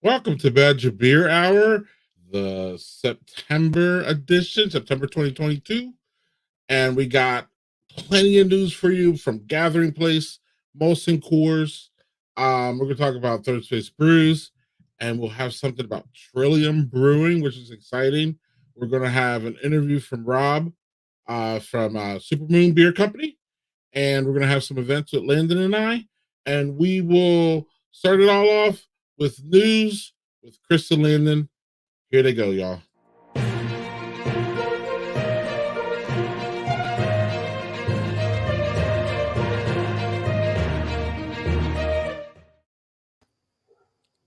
Welcome to Badger Beer Hour, the September edition, September 2022. And we got plenty of news for you from Gathering Place, Molson Coors. We're going to talk about Third Space Brews, and we'll have something about Trillium Brewing, which is exciting. We're going to have an interview from Rob from Supermoon Beer Company, and we're going to have some events with Landon and I. And we will start it all off with news with Chris and Landon. Here they go, y'all.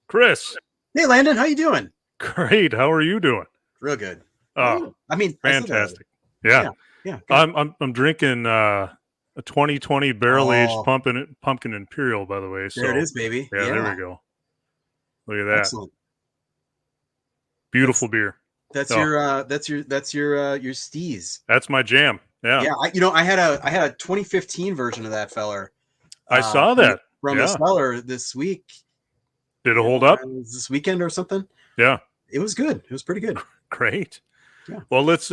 Chris. Hey, Landon, how you doing? Great. How are you doing? Real good. Oh, I mean, fantastic. Yeah. I'm drinking a 2020 barrel aged pumpkin imperial, by the way. So there it is, baby. Yeah, there we go. Look at that. Excellent. Beautiful beer. That's your steez. That's my jam. Yeah. Yeah. I had a 2015 version of that feller. I saw that from the cellar this week. Did it hold up? This weekend or something? Yeah. It was good. It was pretty good. Great. Yeah. Well, let's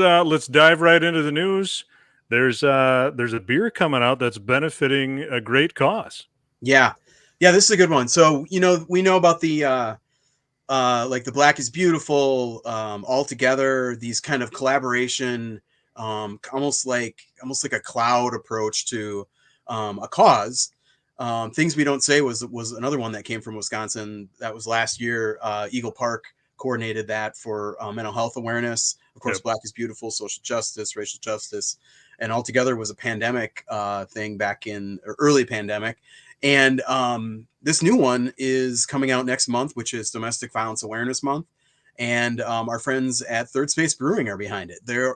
dive right into the news. There's a beer coming out that's benefiting a great cause. Yeah. Yeah, this is a good one. So, we know about the like the Black is Beautiful, all together, these kind of collaboration, almost like a cloud approach to a cause. Things We Don't Say was another one that came from Wisconsin. That was last year. Eagle Park coordinated that for mental health awareness. Of course, Black is Beautiful, social justice, racial justice, and all together was a pandemic thing back in early pandemic. And this new one is coming out next month, which is Domestic Violence Awareness Month. And our friends at Third Space Brewing are behind it. They're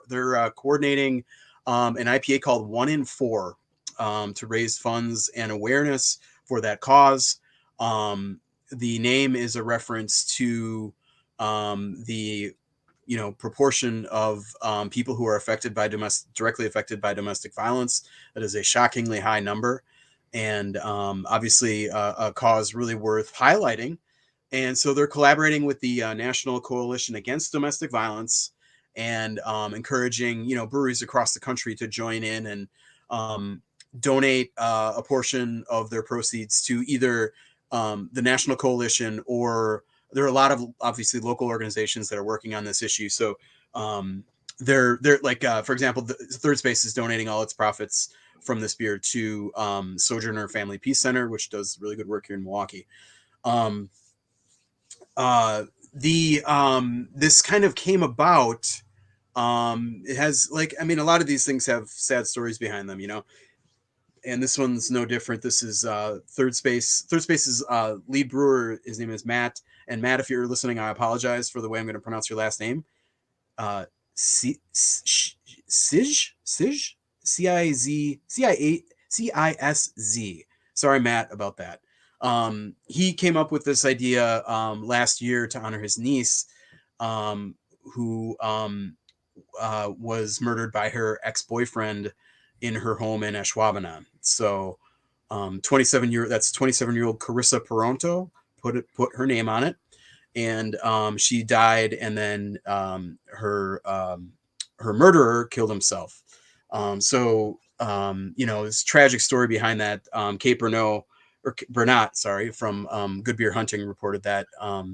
coordinating an IPA called 1 in 4 to raise funds and awareness for that cause. The name is a reference to the proportion of people who are affected by directly affected by domestic violence. That is a shockingly high number. And obviously a cause really worth highlighting. And so they're collaborating with the National Coalition Against Domestic Violence and encouraging, breweries across the country to join in and donate a portion of their proceeds to either the National Coalition, or there are a lot of obviously local organizations that are working on this issue. So they're like, for example, the Third Space is donating all its profits from this beer to Sojourner Family Peace Center, which does really good work here in Milwaukee. This kind of came about. It has a lot of these things have sad stories behind them, and this one's no different. This is Third Space. Third Space's lead brewer, his name is Matt. And Matt, if you're listening, I apologize for the way I'm going to pronounce your last name. Cizz? C-I-S-Z. Sorry, Matt, about that. He came up with this idea last year to honor his niece, who was murdered by her ex-boyfriend in her home in Ashwaubenon. So 27-year-old Carissa Peronto put her name on it. And she died, and then her murderer killed himself. This tragic story behind that. Kate Bernot from Good Beer Hunting reported that. I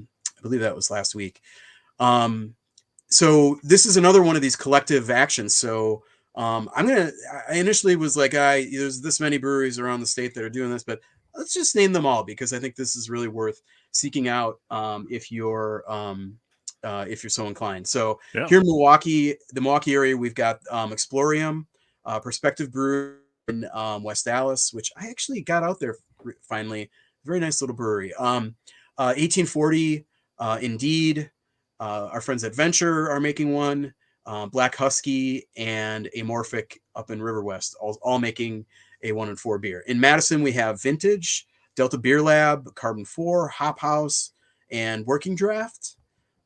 believe that was last week. So this is another one of these collective actions. So I initially was like, there's this many breweries around the state that are doing this, but let's just name them all, because I think this is really worth seeking out if you're so inclined. So here in Milwaukee, the Milwaukee area, we've got Explorium, Perspective Brewery in West Dallas, which I actually got out there finally. Very nice little brewery. 1840, Indeed. Our friends at Venture are making one. Black Husky and Amorphic up in River West, all making a 1 in 4 beer. In Madison, we have Vintage, Delta Beer Lab, Carbon 4, Hop House, and Working Draft.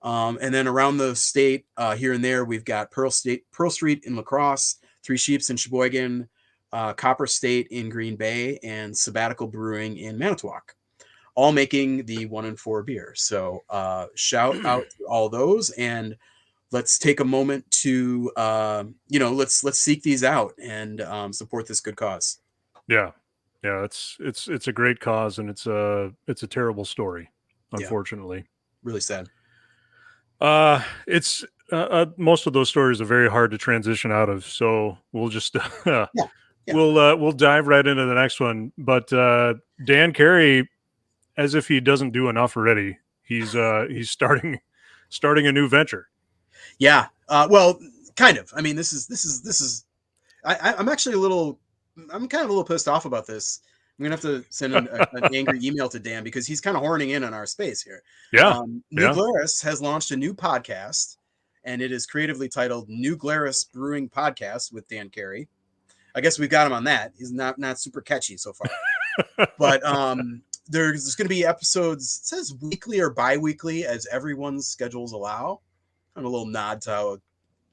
And then around the state, here and there, we've got Pearl Street in La Crosse, Three Sheeps in Sheboygan, Copper State in Green Bay, and Sabbatical Brewing in Manitowoc. all making the 1 and 4 beer. So shout out to all those, and let's take a moment to let's seek these out and support this good cause. Yeah, it's a great cause, and it's a terrible story, unfortunately. Really sad. It's most of those stories are very hard to transition out of, so we'll just we'll dive right into the next one. But Dan Carey, as if he doesn't do enough already, he's starting a new venture. Yeah. Well, kind of. I mean, this is. I'm actually I'm kind of a little pissed off about this. I'm gonna have to send an angry email to Dan because he's kind of horning in on our space here. Yeah. New Glarus has launched a new podcast, and it is creatively titled New Glarus Brewing Podcast with Dan Carey. I guess we've got him on that. He's not super catchy so far, but there's going to be episodes. It says weekly or bi-weekly as everyone's schedules allow. Kind of a little nod to how,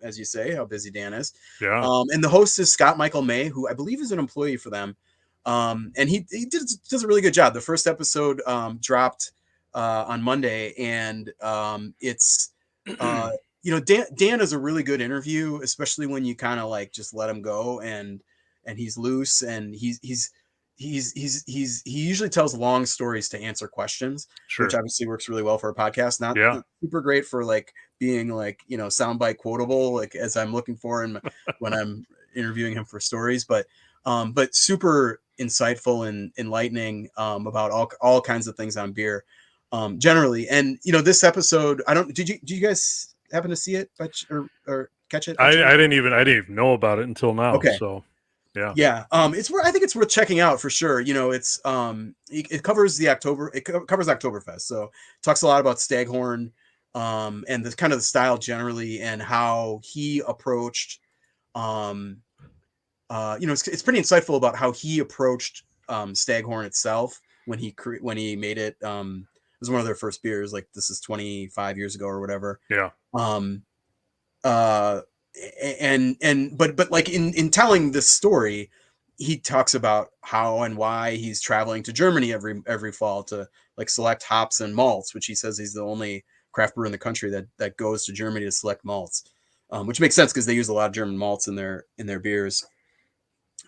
as you say, how busy Dan is. Yeah. And the host is Scott Michael May, who I believe is an employee for them. And he does a really good job. The first episode dropped on Monday, and it's Dan is a really good interview, especially when you kind of like just let him go and he's loose, and he usually tells long stories to answer questions, which obviously works really well for a podcast. Not super great for like being like, soundbite quotable, like as I'm looking for and when I'm interviewing him for stories, but super insightful and enlightening about all kinds of things on beer generally. And this episode, did you guys happen to see it or catch it? I didn't even know about it until now. Okay. So yeah. I think it's worth checking out for sure. It's it covers Oktoberfest. So it talks a lot about Staghorn and the kind of the style generally, and how he approached it's pretty insightful about how he approached Staghorn itself when he made it. It was one of their first beers. Like, this is 25 years ago or whatever. Yeah. But like in telling this story, he talks about how and why he's traveling to Germany every fall to like select hops and malts, which he says he's the only craft brewer in the country that goes to Germany to select malts, which makes sense because they use a lot of German malts in their beers.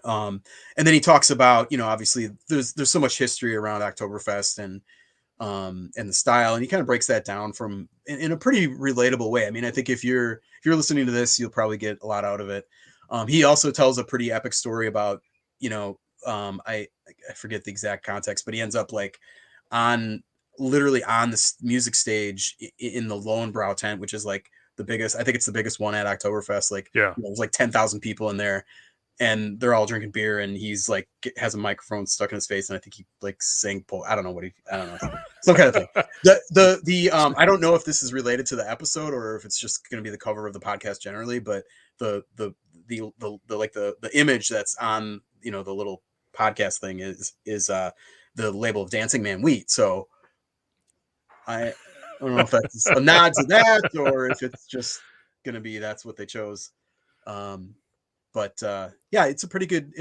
And then he talks about, obviously there's so much history around Oktoberfest and the style, and he kind of breaks that down in a pretty relatable way. I mean, I think if you're listening to this, you'll probably get a lot out of it. He also tells a pretty epic story about, I forget the exact context, but he ends up like literally on the music stage in the Lowenbrau tent, which is like the biggest, I think it's the biggest one at Oktoberfest. Like, there's like 10,000 people in there, and they're all drinking beer, and he's like has a microphone stuck in his face, and I think he like sang I don't know some kind of thing. I don't know if this is related to the episode or if it's just going to be the cover of the podcast generally, but the image that's on the little podcast thing is the label of Dancing Man Wheat. So I don't know if that's a nod to that or if it's just going to be that's what they chose. But it's a pretty good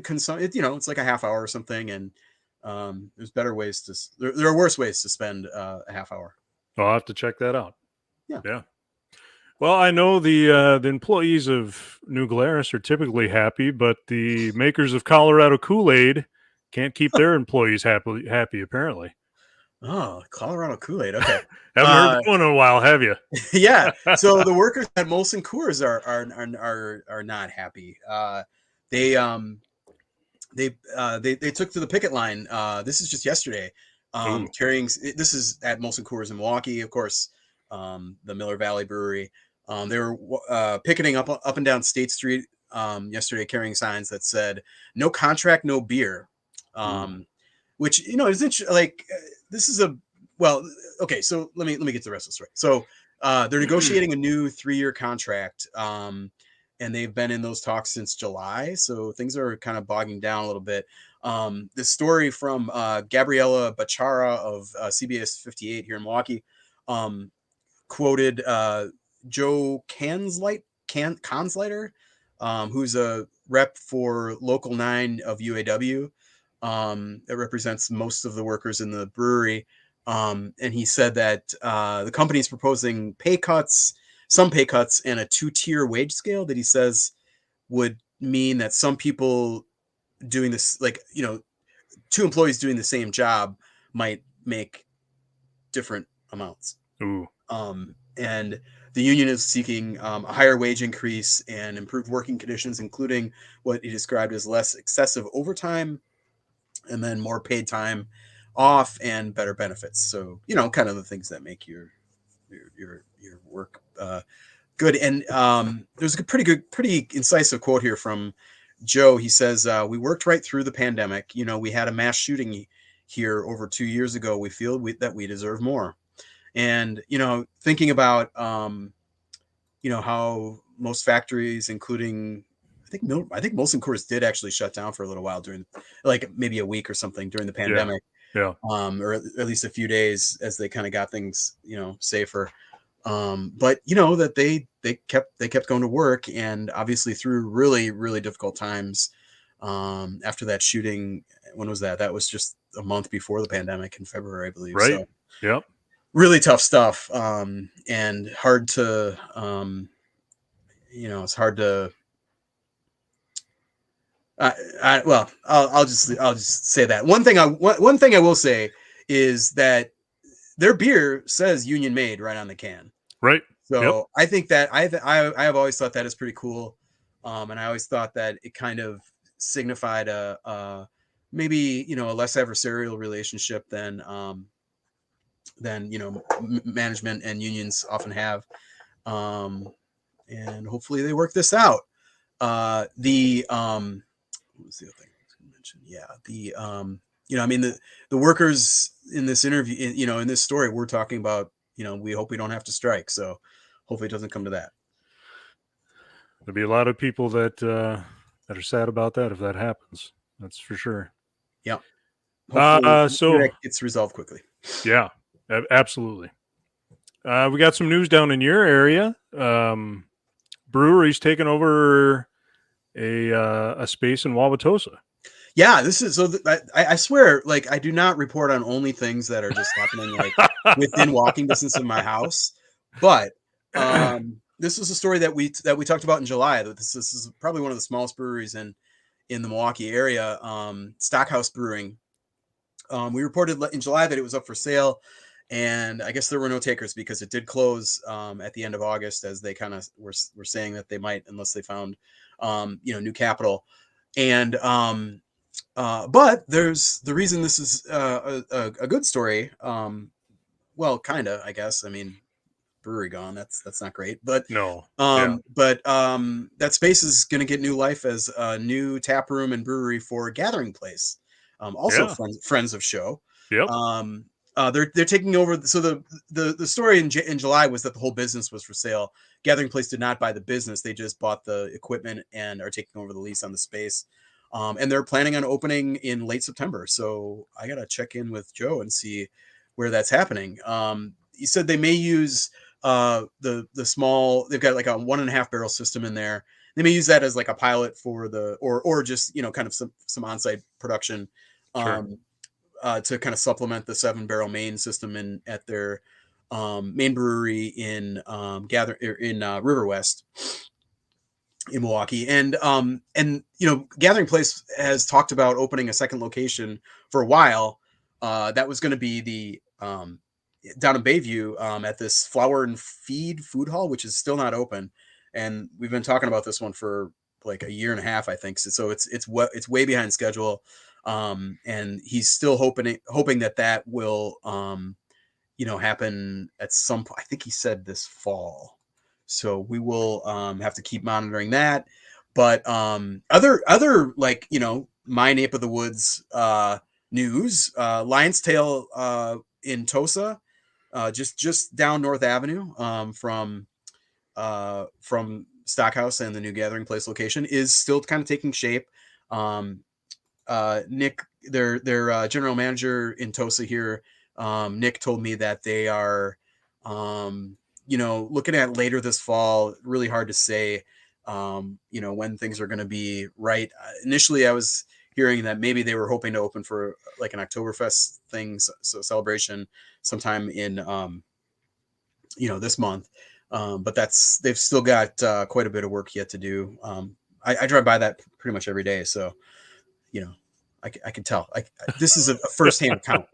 consumption. It's like a half hour or something, and there's better ways there are worse ways to spend a half hour. I'll have to check that out. Yeah. Well, I know the employees of New Glarus are typically happy, but the makers of Colorado Kool-Aid can't keep their employees happy apparently. Oh, Colorado Kool-Aid. Okay. Haven't heard that one in a while, have you? Yeah. So the workers at Molson Coors are not happy. They took to the picket line. This is just yesterday. Carrying. This is at Molson Coors in Milwaukee, of course. The Miller Valley Brewery. They were picketing up and down State Street yesterday, carrying signs that said "No contract, no beer." Which is interesting. Like, this is okay. So let me get to the rest of the story. So they're negotiating a new 3-year contract, and they've been in those talks since July. So things are kind of bogging down a little bit. This story from Gabriella Bachara of CBS 58 here in Milwaukee quoted Joe Kansleiter, who's a rep for Local 9 of UAW. that represents most of the workers in the brewery. And he said that the company is proposing some pay cuts, and a 2-tier wage scale that he says would mean that some people doing this, like, 2 employees doing the same job might make different amounts. Ooh. And the union is seeking a higher wage increase and improved working conditions, including what he described as less excessive overtime, and then more paid time off and better benefits. So, kind of the things that make your work good. And there's a pretty incisive quote here from Joe. He says, "We worked right through the pandemic. We had a mass shooting here over 2 years ago. We feel that we deserve more." And, thinking about, how most factories, including, I think Molson Coors did actually shut down for a little while during, like, maybe a week or something during the pandemic. Yeah. Or at least a few days as they kind of got things, safer. But that they kept going to work, and obviously through really, really difficult times. After that shooting, when was that? That was just a month before the pandemic, in February, I believe. Right. So, yep. really tough stuff. And hard to, it's hard to. I'll just say that one thing I will say is that their beer says Union Made right on the can. Right. So I think that I have always thought that is pretty cool. And I always thought that it kind of signified a maybe, a less adversarial relationship than management and unions often have. And hopefully they work this out. What was the other thing I was going to mention? Yeah. The workers in this interview, in this story, we're talking about, we hope we don't have to strike. So hopefully it doesn't come to that. There'll be a lot of people that are sad about that if that happens. That's for sure. Yeah. Hopefully so that gets resolved quickly. Yeah, absolutely. We got some news down in your area. Brewery's taking over a space in Wauwatosa. Yeah, this is I swear, like, I do not report on only things that are just happening like within walking distance of my house. But this was a story that we talked about in July. That this is probably one of the smallest breweries in the Milwaukee area. Stockhouse Brewing. We reported in July that it was up for sale, and I guess there were no takers because it did close at the end of August, as they kind of were saying that they might, unless they found new capital. And but there's the reason this is a good story. Well, kind of, I guess. I mean, brewery gone. That's not great. But no. That space is going to get new life as a new tap room and brewery for Gathering Place. Also friends of show. Yep. They're taking over. So the story in July was that the whole business was for sale. Gathering Place did not buy the business. They just bought the equipment and are taking over the lease on the space. And they're planning on opening in late September. So I got to check in with Joe and see where that's happening. He said they may use the small, they've got like a 1.5 barrel system in there. They may use that as like a pilot for or just, kind of some on-site production to kind of supplement the 7-barrel main system at their main brewery in River West in Milwaukee. And Gathering Place has talked about opening a second location for a while. That was going to be the down in Bayview at this Flower and Feed food hall, which is still not open. And we've been talking about this one for like a year and a half, I think. So it's way behind schedule. And he's still hoping that will happen at some point. I think he said this fall. So we will have to keep monitoring that. But other like, my nape of the woods news, Lion's Tail in Tosa, just down North Avenue from Stockhouse and the new Gathering Place location, is still kind of taking shape. Nick, their general manager in Tosa here, Nick told me that they are looking at later this fall. Really hard to say when things are going to be right. Initially I was hearing that maybe they were hoping to open for like an Oktoberfest thing, so celebration sometime in this month. But they've still got quite a bit of work yet to do. I drive by that pretty much every day, so I can tell. This is a firsthand account.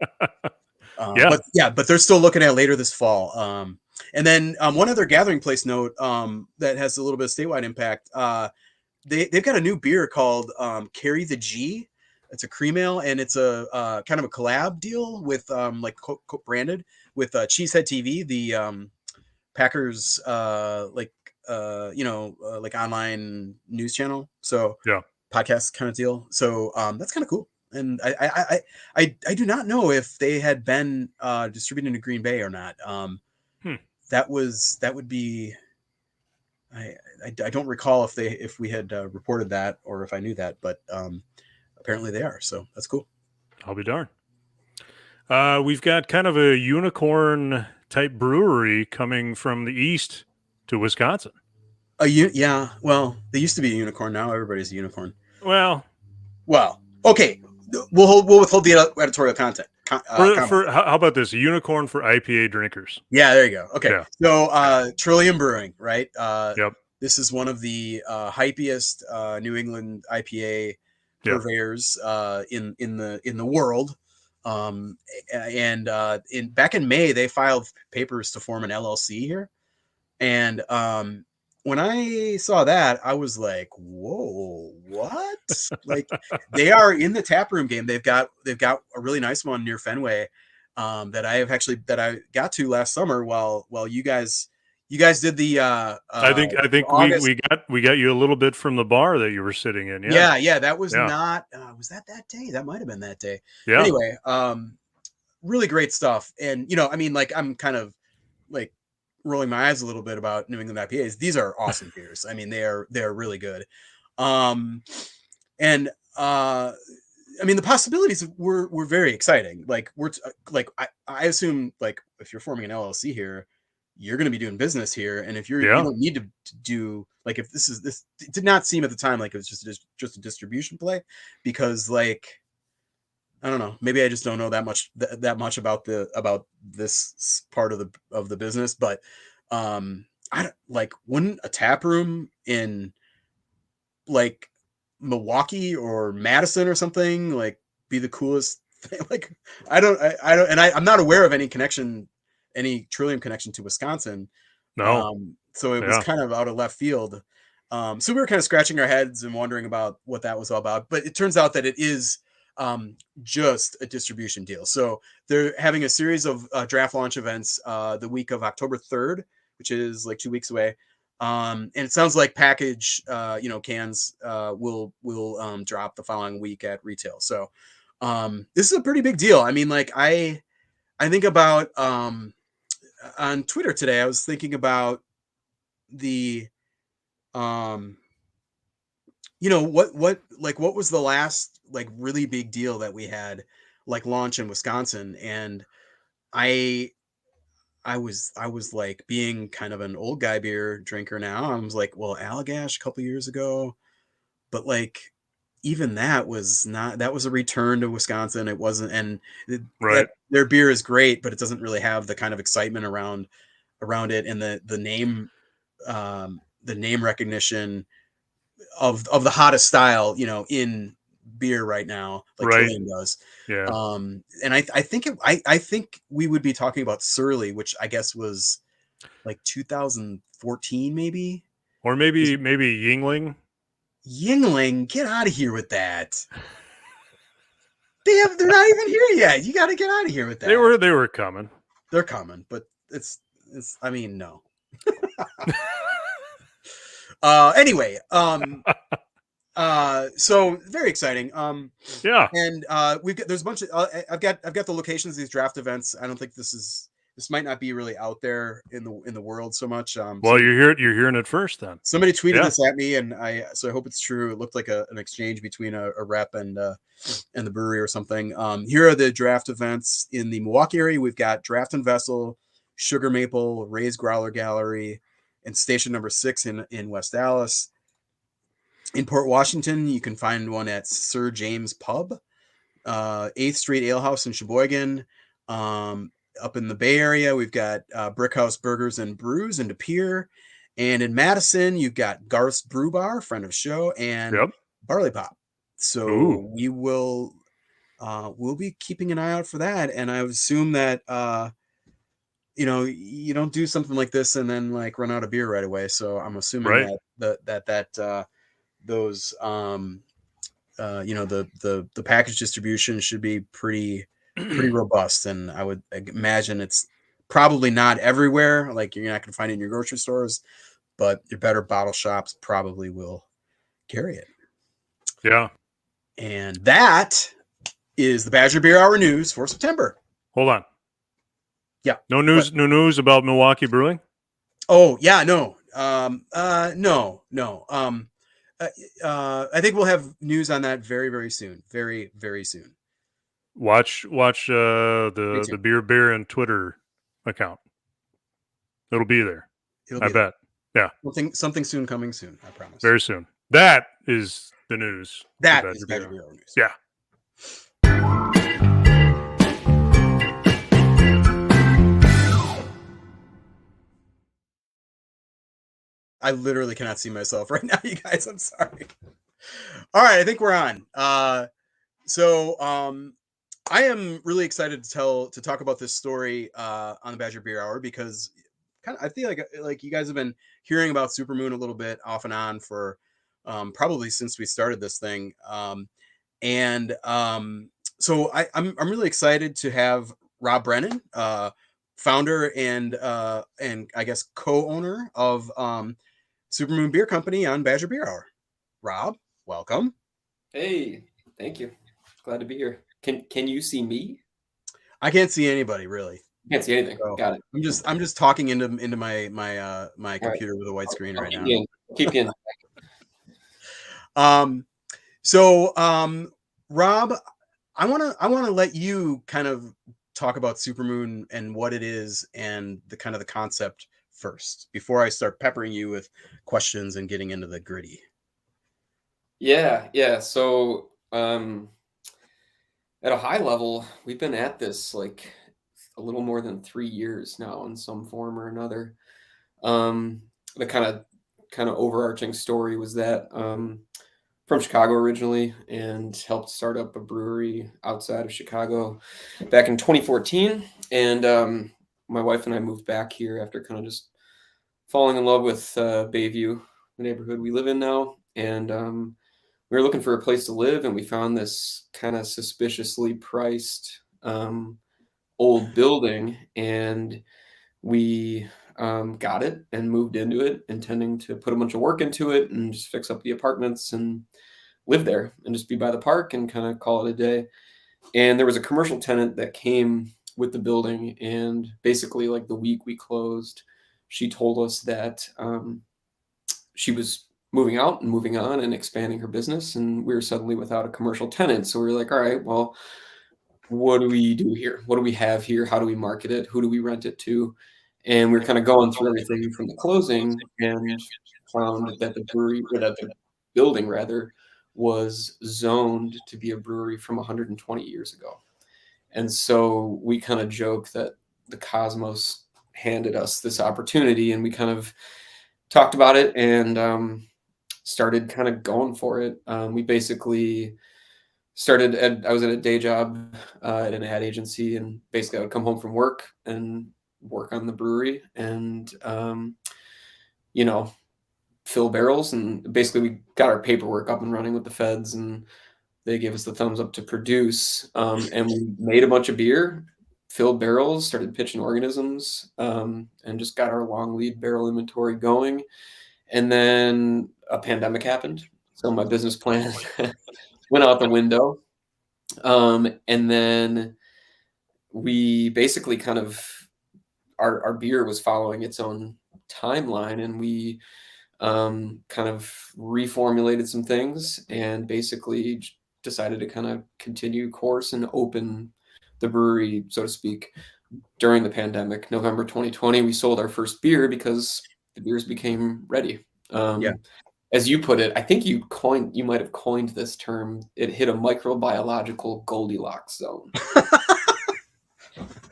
But they're still looking at later this fall. And then one other Gathering Place note that has a little bit of statewide impact. They've got a new beer called Carry the G. It's a cream ale, and it's a kind of a collab deal with like branded with Cheesehead TV, the Packers like online news channel. So podcast kind of deal. So that's kind of cool. And I do not know if they had been distributed to Green Bay or not. That would be. I don't recall if we had reported that or if I knew that, but apparently they are. So that's cool. I'll be darned. We've got kind of a unicorn type brewery coming from the east to Wisconsin. Yeah. Well, they used to be a unicorn. Now everybody's a unicorn. Well, okay. We'll withhold the editorial content. How about this? A unicorn for IPA drinkers. Yeah, there you go. Okay. Yeah. So Trillium Brewing, right? Yep. This is one of the hypiest New England IPA purveyors in the world. Back in May, they filed papers to form an LLC here. And when I saw that, I was like, "Whoa, what?" Like, they are in the taproom game. They've got a really nice one near Fenway that I got to last summer while you guys did the. I think we got you a little bit from the bar that you were sitting in. Yeah. That was not. Was that day? That might have been that day. Yeah. Anyway, really great stuff. And like I'm kind of like rolling my eyes a little bit about New England IPAs. These are awesome beers. I mean, they're really good. The possibilities were very exciting. Like I assume, like, if you're forming an LLC here, you're going to be doing business here. And if you don't need to do, like, if this it did not seem at the time like it was just a distribution play, because, like, I don't know, maybe I just don't know that much about this part of the business, but wouldn't a tap room in like Milwaukee or Madison or something like be the coolest thing? Like, I don't, and I'm not aware of any Trillium connection to Wisconsin. No. So it was kind of out of left field. So we were kind of scratching our heads and wondering about what that was all about, but it turns out that it is just a distribution deal. So they're having a series of draft launch events the week of October 3rd, which is like 2 weeks away. And it sounds like package, cans will drop the following week at retail. So this is a pretty big deal. I mean, like, I think about on Twitter today, I was thinking about the what was the last like really big deal that we had like launch in Wisconsin? And I was like, being kind of an old guy beer drinker now, I was like, well, Allagash a couple years ago, but like even that was a return to Wisconsin. It wasn't, and their beer is great, but it doesn't really have the kind of excitement around it, and the name recognition of the hottest style, in beer right now, like Trillium does. Yeah. And I think we would be talking about Surly, which I guess was like 2014, maybe. Or maybe Yingling. Yingling, get out of here with that. They're not even here yet. You got to get out of here with that. They were coming. They're coming, but it's I mean, no. Anyway, so very exciting. And there's a bunch of I've got the locations of these draft events. I don't think this might not be really out there in the world so much. Well, you're hearing it first then. Somebody tweeted this at me, and so I hope it's true. It looked like an exchange between a rep and the brewery or something. Here are the draft events in the Milwaukee area. We've got Draft and Vessel, Sugar Maple, Ray's Growler Gallery, and Station Number 6 in West Dallas. In Port Washington, you can find one at Sir James Pub, 8th Street Ale House in Sheboygan. Up in the Bay Area, we've got Brickhouse Burgers and Brews in De Pere. And in Madison, you've got Garth's Brew Bar, friend of show, and Barley Pop. So we will we'll be keeping an eye out for that. And I would assume that you know, you don't do something like this and then like run out of beer right away. So I'm assuming that those you know, the package distribution should be pretty robust, and I would imagine it's probably not everywhere. Like you're not going to find it in your grocery stores, but your better bottle shops probably will carry it. Yeah. And that is the Badger Beer Hour news for September. Hold on. Yeah. No news. No news about Milwaukee Brewing. Oh yeah, no. I think we'll have news on that very, very soon. Very, very soon. Watch the beer and Twitter account. It'll be there. I bet. Yeah. Something soon coming soon. I promise. Very soon. That is the news. That is Badger Beer news. Yeah. I literally cannot see myself right now, you guys. I'm sorry. All right, I think we're on. I am really excited to talk about this story on the Badger Beer Hour because I feel like you guys have been hearing about Supermoon a little bit off and on for probably since we started this thing. So I'm really excited to have Rob Brennan, founder and I guess co-owner of Supermoon Beer Company on Badger Beer Hour. Rob, welcome. Hey, thank you. Glad to be here. Can you see me? I can't see anybody really. Can't see anything. So got it. I'm just talking into my computer with a white screen right now. Keep in. Rob, I want to let you kind of talk about Supermoon and what it is and the kind of the concept first before I start peppering you with questions and getting into the gritty. Yeah. So at a high level, we've been at this like a little more than 3 years now in some form or another. The kind of overarching story was that from Chicago originally and helped start up a brewery outside of Chicago back in 2014. And my wife and I moved back here after kind of just falling in love with Bayview, the neighborhood we live in now. And we were looking for a place to live, and we found this kind of suspiciously priced old building, and we got it and moved into it, intending to put a bunch of work into it and just fix up the apartments and live there and just be by the park and kind of call it a day. And there was a commercial tenant that came with the building, and basically like the week we closed, she told us that she was moving out and moving on and expanding her business, and we were suddenly without a commercial tenant. So we were like, all right, well, what do we do here? What do we have here? How do we market it? Who do we rent it to? And we we're kind of going through everything from the closing and found that the building rather was zoned to be a brewery from 120 years ago. And so we kind of joke that the cosmos handed us this opportunity, and we kind of talked about it and started kind of going for it. We basically I was at a day job at an ad agency, and basically I would come home from work and work on the brewery and, fill barrels. And basically we got our paperwork up and running with the feds, and they gave us the thumbs up to produce. And we made a bunch of beer, filled barrels, started pitching organisms, and just got our long lead barrel inventory going. And then a pandemic happened. So my business plan went out the window. And then we basically kind of, our beer was following its own timeline, and we kind of reformulated some things and basically decided to kind of continue course and open the brewery, so to speak, during the pandemic. November 2020, we sold our first beer because the beers became ready. as you put it, I think you might have coined this term. It hit a microbiological Goldilocks zone.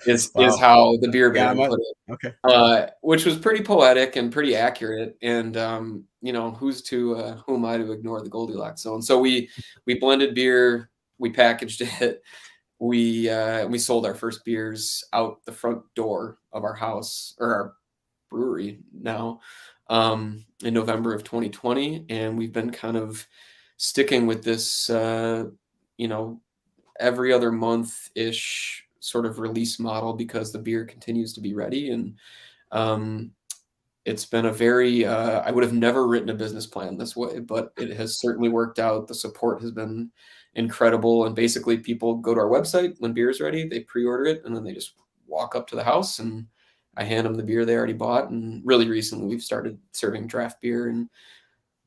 Is how the beer baron put it. Okay. Which was pretty poetic and pretty accurate. And you know, who am I to ignore the Goldilocks zone? So we blended beer, we packaged it, we sold our first beers out the front door of our house, or our brewery now, in November of 2020, and we've been kind of sticking with this, you know, every other month ish sort of release model because the beer continues to be ready. And it's been a very I would have never written a business plan this way, but it has certainly worked out. The support has been incredible, and basically people go to our website when beer is ready, they pre-order it, and then they just walk up to the house and I hand them the beer they already bought. And really recently we've started serving draft beer and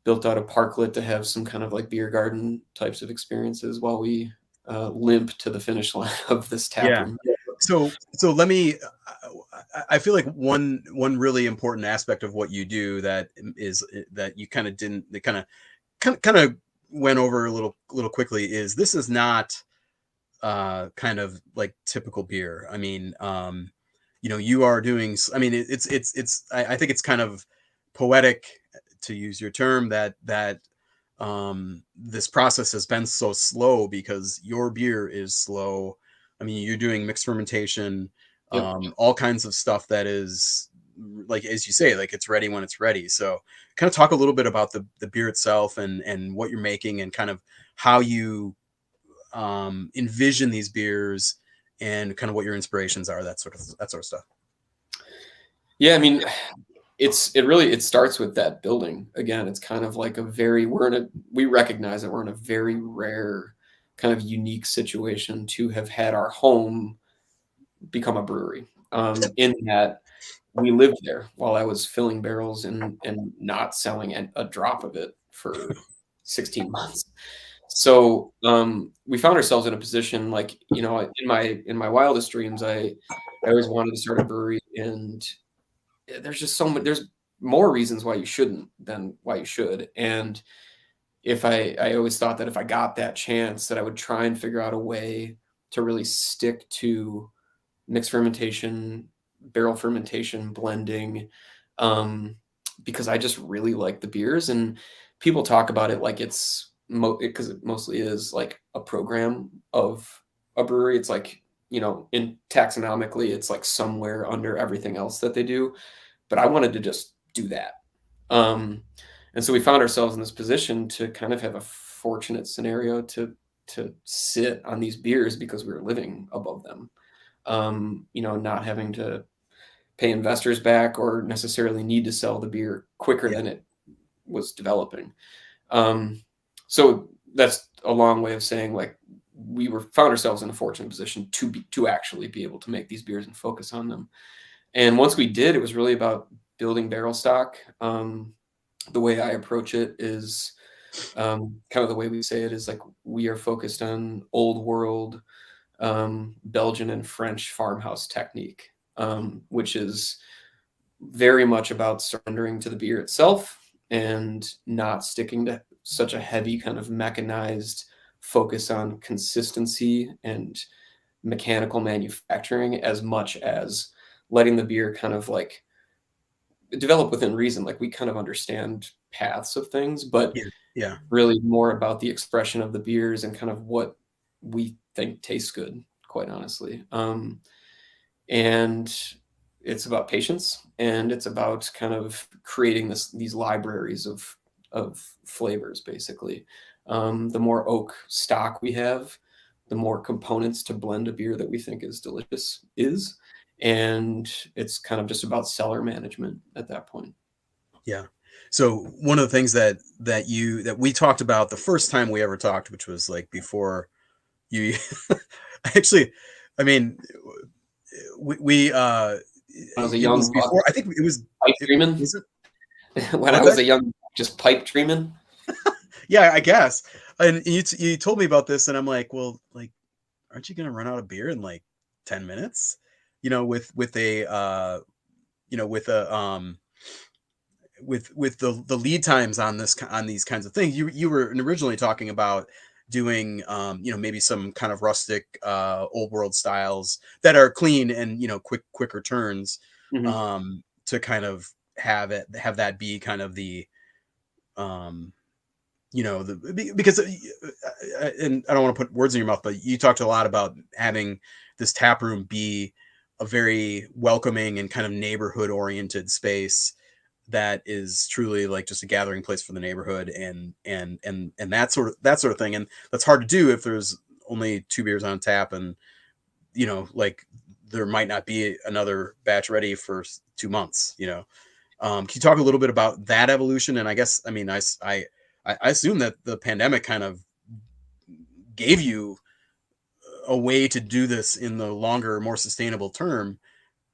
built out a parklet to have some kind of like beer garden types of experiences while we limp to the finish line of this taproom. Yeah. So let me. I feel like one really important aspect of what you do that you kind of didn't. They kind of went over a little quickly is this is not kind of like typical beer. I mean, you know, you are doing. I mean, it's. I think it's kind of poetic, to use your term, that this process has been so slow because your beer is slow. I mean, you're doing mixed fermentation, all kinds of stuff that is, like, as you say, like, it's ready when it's ready. So kind of talk a little bit about the beer itself and what you're making and kind of how you envision these beers and kind of what your inspirations are, that sort of stuff. Yeah, I mean, it starts with that building. Again, it's kind of like we recognize that we're in a very rare kind of unique situation to have had our home become a brewery. In that we lived there while I was filling barrels and not selling a drop of it for 16 months. So we found ourselves in a position, like, you know, in my wildest dreams, I always wanted to start a brewery, and there's just there's more reasons why you shouldn't than why you should. And I always thought that if I got that chance, that I would try and figure out a way to really stick to mixed fermentation, barrel fermentation, blending, because I just really like the beers. And people talk about it like it's because it mostly is like a program of a brewery. It's like, you know, in taxonomically, it's like somewhere under everything else that they do. But I wanted to just do that. And so we found ourselves in this position to kind of have a fortunate scenario to sit on these beers because we were living above them. You know, not having to pay investors back or necessarily need to sell the beer quicker than it was developing. So that's a long way of saying, like, found ourselves in a fortunate position to actually be able to make these beers and focus on them. And once we did, it was really about building barrel stock. The way I approach it is kind of the way we say it is like we are focused on old world Belgian and French farmhouse technique, which is very much about surrendering to the beer itself and not sticking to such a heavy kind of mechanized focus on consistency and mechanical manufacturing, as much as letting the beer kind of like develop within reason. Like, we kind of understand paths of things, but really more about the expression of the beers and kind of what we think tastes good, quite honestly. And it's about patience, and it's about kind of creating these libraries of flavors, basically. The more oak stock we have, the more components to blend a beer that we think is delicious is. And it's kind of just about cellar management at that point. Yeah. So one of the things that we talked about the first time we ever talked, which was like before you actually, I mean, we I was a young before, I think it was pipe dreaming. When I was a young, just pipe dreaming. Yeah, I guess. And you told me about this, and I'm like, well, like, aren't you gonna run out of beer in like 10 minutes? You know, with a with the lead times on these kinds of things, you were originally talking about doing maybe some kind of rustic old world styles that are clean and quicker turns, Mm-hmm. to kind of have that be kind of the because and I don't want to put words in your mouth, but you talked a lot about having this tap room be a very welcoming and kind of neighborhood oriented space that is truly like just a gathering place for the neighborhood and that sort of thing. And that's hard to do if there's only 2 beers on tap, and like there might not be another batch ready for 2 months. Can you talk a little bit about that evolution? And I guess, I mean, I assume that the pandemic kind of gave you a way to do this in the longer, more sustainable term,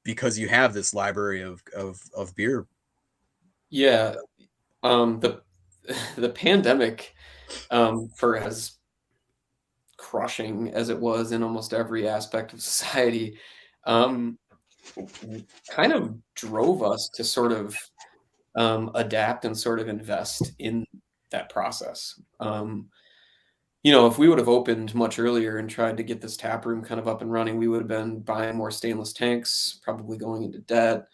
because you have this library of beer. Yeah. The the pandemic, for as crushing as it was in almost every aspect of society, um, kind of drove us to sort of adapt and sort of invest in that process. If we would have opened much earlier and tried to get this tap room kind of up and running, we would have been buying more stainless tanks, probably going into debt,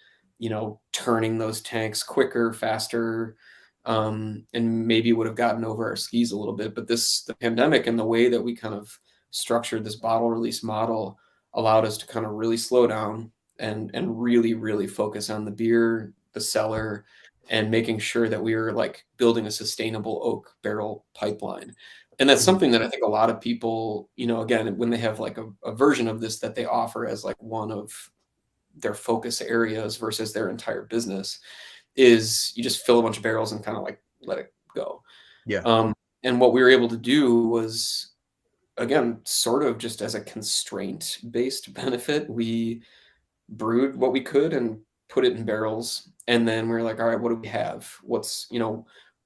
turning those tanks quicker, faster, and maybe would have gotten over our skis a little bit. But the pandemic and the way that we kind of structured this bottle release model allowed us to kind of really slow down and really, really focus on the beer, the cellar, and making sure that we were like building a sustainable oak barrel pipeline. And that's something that I think a lot of people, again, when they have like a version of this that they offer as like one of their focus areas versus their entire business, is you just fill a bunch of barrels and kind of like let it go. Yeah. And what we were able to do was, again, sort of just as a constraint-based benefit, we brewed what we could and put it in barrels. And then we were like, all right, what do we have?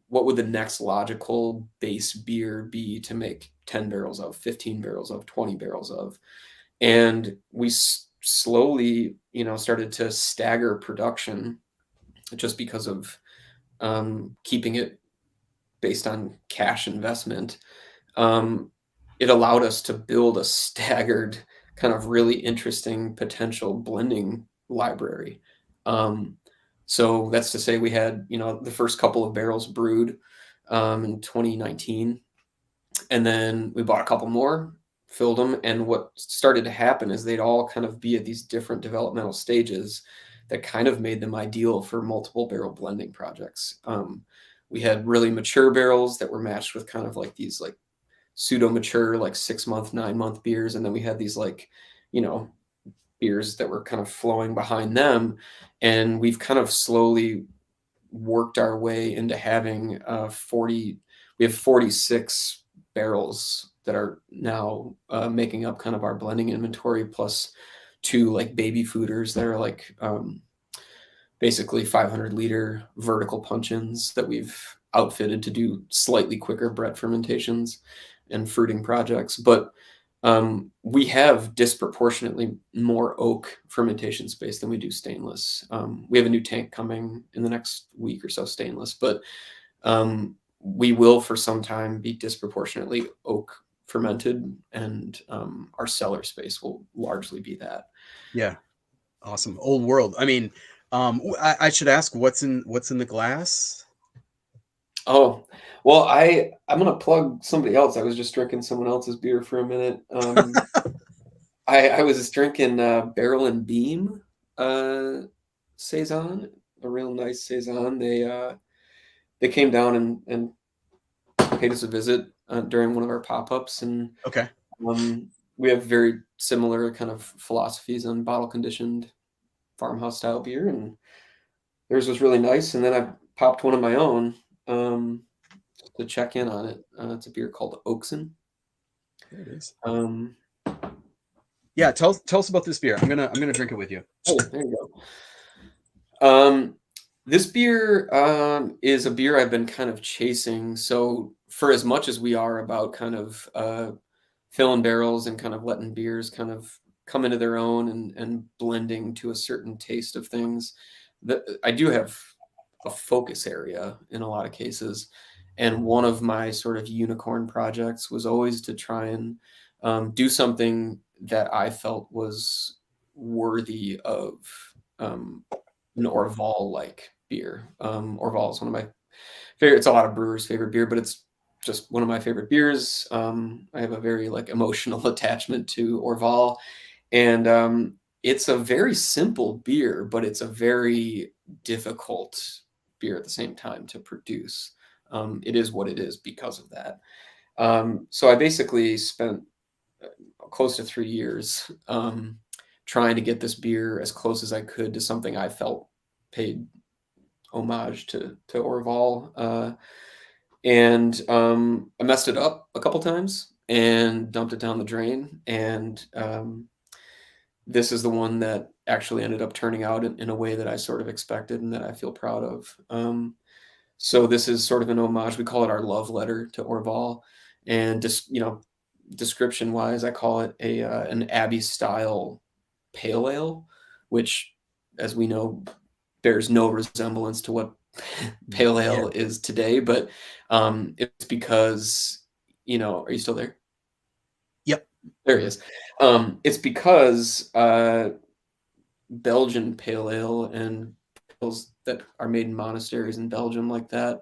What would the next logical base beer be to make 10 barrels of, 15 barrels of, 20 barrels of? And we slowly, started to stagger production just because of keeping it based on cash investment. It allowed us to build a staggered kind of really interesting potential blending library. So that's to say we had, the first couple of barrels brewed in 2019. And then we bought a couple more, filled them. And what started to happen is they'd all kind of be at these different developmental stages that kind of made them ideal for multiple barrel blending projects. We had really mature barrels that were matched with kind of like these like pseudo mature, like 6-month, 9-month beers. And then we had these like, beers that were kind of flowing behind them. And we've kind of slowly worked our way into having we have 46 barrels that are now making up kind of our blending inventory, plus 2 like baby fooders that are like basically 500-liter vertical punch-ins that we've outfitted to do slightly quicker Brett fermentations and fruiting projects. But we have disproportionately more oak fermentation space than we do stainless. We have a new tank coming in the next week or so, stainless, but we will for some time be disproportionately oak fermented, and our cellar space will largely be that. Yeah. Awesome. Old world. I mean, I should ask what's in the glass. Oh, well, I'm gonna plug somebody else. I was just drinking someone else's beer for a minute. I was drinking Barrel and Beam saison, a real nice saison. They came down and paid us a visit during one of our pop-ups, and Okay. we have very similar kind of philosophies on bottle conditioned farmhouse style beer, and theirs was really nice. And then I popped one of my own to check in on it. It's a beer called Oakson. There it is. Um, Yeah, tell us about this beer. I'm gonna drink it with you. Oh, there you go. This beer is a beer I've been kind of chasing. So for as much as we are about kind of filling barrels and kind of letting beers kind of come into their own and blending to a certain taste of things, I do have a focus area in a lot of cases. And one of my sort of unicorn projects was always to try and do something that I felt was worthy of an Orval-like beer. Orval is one of my favorite. It's a lot of brewers' favorite beer, but it's just one of my favorite beers. I have a very like emotional attachment to Orval, and it's a very simple beer, but it's a very difficult beer at the same time to produce. It is what it is because of that. So I basically spent close to 3 years trying to get this beer as close as I could to something I felt paid homage to Orval. And I messed it up a couple times and dumped it down the drain. And this is the one that actually ended up turning out in a way that I sort of expected and that I feel proud of. So this is sort of an homage. We call it our love letter to Orval. And just, description wise, I call it an Abbey style pale ale, which, as we know, bears no resemblance to what pale ale is today. But it's because, are you still there? Yep. There he is. It's because Belgian pale ale and ales that are made in monasteries in Belgium like that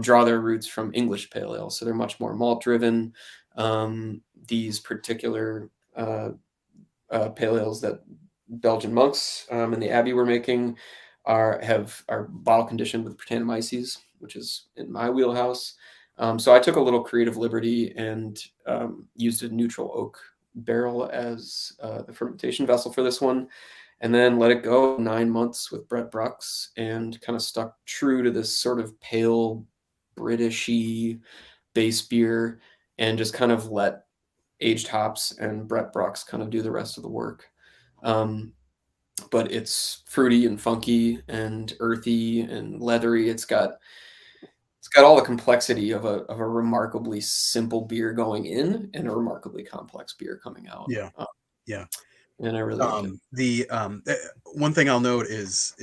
draw their roots from English pale ale. So they're much more malt driven. These particular pale ales that Belgian monks in the Abbey were making are bottle conditioned with Brettanomyces, which is in my wheelhouse. So I took a little creative liberty and used a neutral oak barrel as the fermentation vessel for this one, and then let it go 9 months with Brett Brucks and kind of stuck true to this sort of pale Britishy base beer and just kind of let aged hops and Brett Brucks kind of do the rest of the work. But it's fruity and funky and earthy and leathery. It's got all the complexity of a remarkably simple beer going in and a remarkably complex beer coming out. Yeah. And I really like it. One thing I'll note is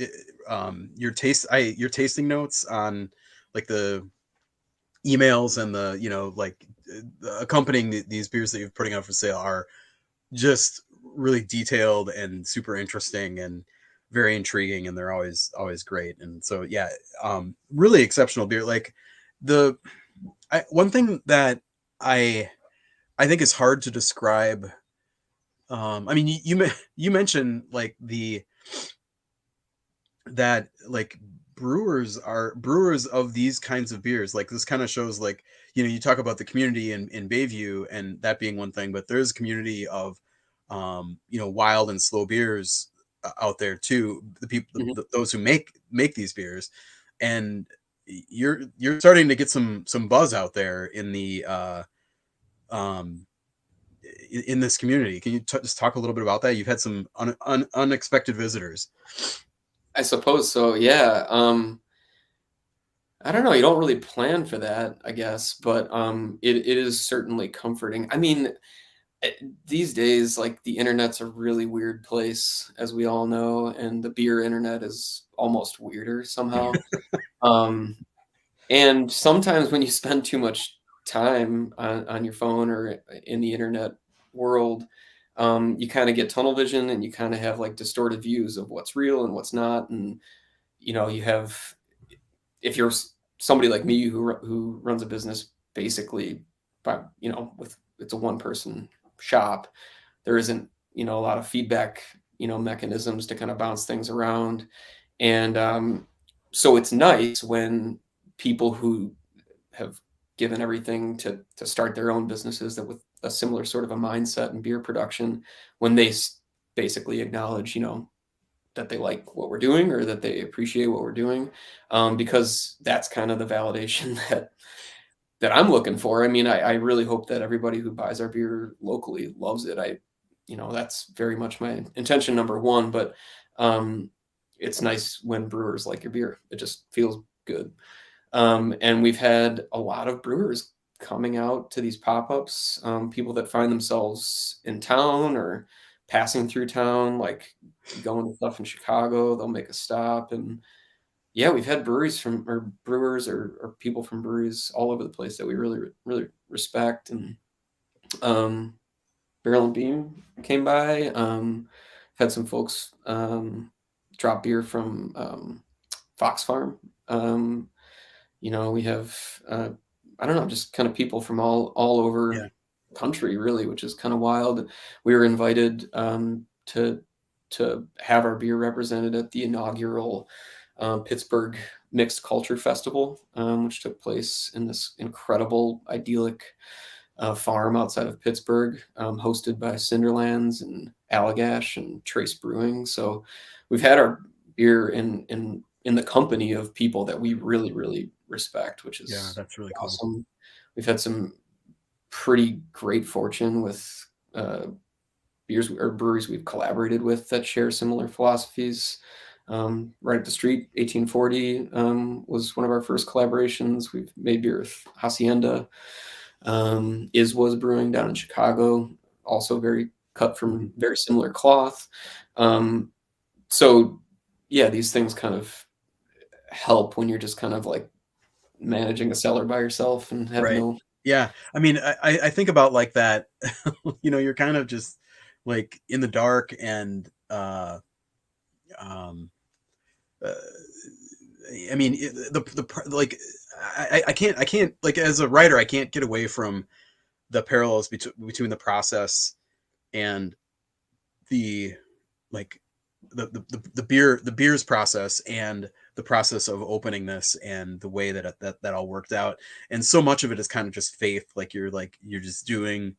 your tasting notes on like the emails and the like accompanying these beers that you're putting out for sale are just really detailed and super interesting and very intriguing, and they're always great. And so really exceptional beer. Like one thing that I think is hard to describe. I mean, you mentioned like that like brewers of these kinds of beers. Like this kind of shows like, you talk about the community in Bayview and that being one thing, but there's a community of, wild and slow beers out there too. The people, those who make these beers, and you're starting to get some buzz out there in the, in this community. Can you just talk a little bit about that? You've had some unexpected visitors. I suppose so. Yeah. I don't know. You don't really plan for that, I guess, but it is certainly comforting. I mean, these days, like the internet's a really weird place, as we all know, and the beer internet is almost weirder somehow. And sometimes when you spend too much time on your phone or in the internet world, you kind of get tunnel vision and you kind of have like distorted views of what's real and what's not. And, you have, if you're somebody like me who runs a business basically by, it's a one person shop, there isn't, a lot of feedback, mechanisms to kind of bounce things around. And so it's nice when people who have given everything to start their own businesses that with a similar sort of a mindset in beer production, when they basically acknowledge, that they like what we're doing or that they appreciate what we're doing, because that's kind of the validation that I'm looking for. I mean, I really hope that everybody who buys our beer locally loves it. That's very much my intention, number one, but it's nice when brewers like your beer. It just feels good. And we've had a lot of brewers coming out to these pop-ups, people that find themselves in town or passing through town, like going to stuff in Chicago, they'll make a stop. And yeah, we've had breweries or brewers or people from breweries all over the place that we really, really respect. And Barrel and Beam came by. Had some folks drop beer from Fox Farm. We have I don't know, just kind of people from all over country, really, which is kind of wild. We were invited to have our beer represented at the inaugural Pittsburgh Mixed Culture Festival, which took place in this incredible, idyllic farm outside of Pittsburgh, hosted by Cinderlands and Allagash and Trace Brewing. So we've had our beer in the company of people that we really, really respect, which is that's really awesome. Cool. We've had some pretty great fortune with beers or breweries we've collaborated with that share similar philosophies. Right up the street, 1840 was one of our first collaborations. We've made beer with Hacienda. Was Brewing down in Chicago, also very cut from very similar cloth. So yeah, these things kind of help when you're just kind of like managing a cellar by yourself and have no. Yeah. I mean, I think about like that, you're kind of just like in the dark and, I mean, I can't like as a writer, I can't get away from the parallels between the process and the like the beer's process and the process of opening this and the way that all worked out. And so much of it is kind of just faith. You're just doing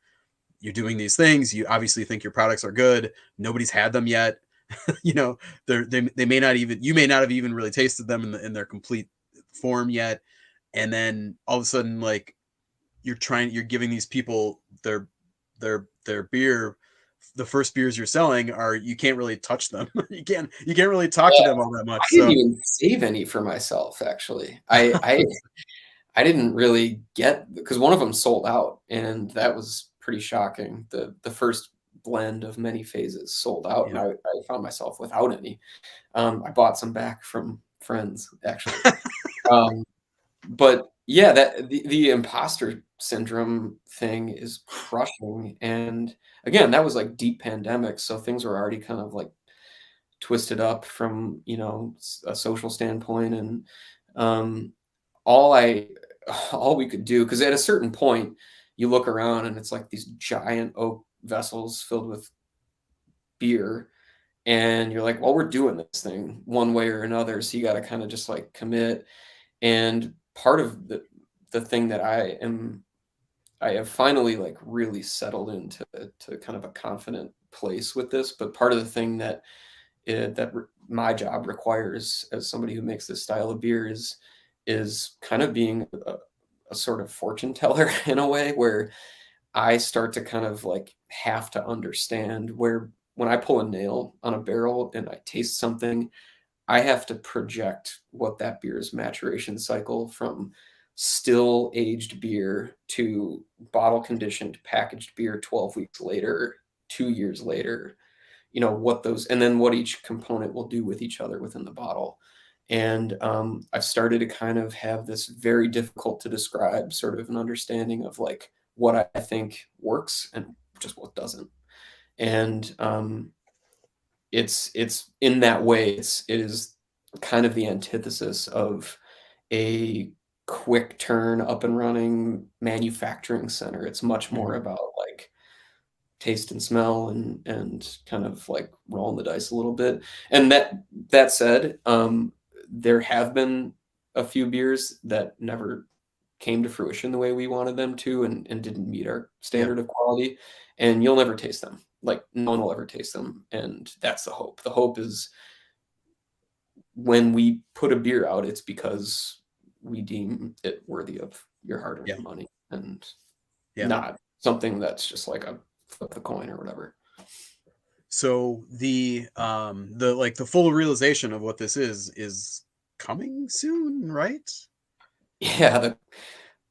these things. You obviously think your products are good. Nobody's had them yet. They may not even, you may not have even really tasted them in their complete form yet. And then all of a sudden, like you're giving these people their beer. The first beers you're selling are, you can't really touch them. you can't really talk to them all that much. I didn't even save any for myself, actually. I didn't really get, because one of them sold out, and that was pretty shocking. The first blend of many phases sold out, and I found myself without any. I bought some back from friends, actually. But yeah, that the imposter syndrome thing is crushing. And again, that was like deep pandemic, so things were already kind of like twisted up from a social standpoint. And all we could do, because at a certain point you look around and it's like these giant oak vessels filled with beer, and you're like, well, we're doing this thing one way or another, so you got to kind of just like commit. And part of the thing that I have finally like really settled into kind of a confident place with this, but part of the thing that my job requires as somebody who makes this style of beer is kind of being a sort of fortune teller in a way, where I start to kind of like have to understand where, when I pull a nail on a barrel and I taste something, I have to project what that beer's maturation cycle from still aged beer to bottle conditioned packaged beer 12 weeks later, 2 years later, what those, and then what each component will do with each other within the bottle. And I've started to kind of have this very difficult to describe sort of an understanding of like what I think works and just what doesn't. And it's in that way, it is kind of the antithesis of a quick turn, up and running manufacturing center. It's much more about like taste and smell and kind of like rolling the dice a little bit. And that said, there have been a few beers that never came to fruition the way we wanted them to, and didn't meet our standard of quality, and you'll never taste them. Like no one will ever taste them. And that's the hope. The hope is when we put a beer out, it's because we deem it worthy of your hard-earned money, and not something that's just like a flip the coin or whatever. So the full realization of what this is coming soon, right? Yeah, the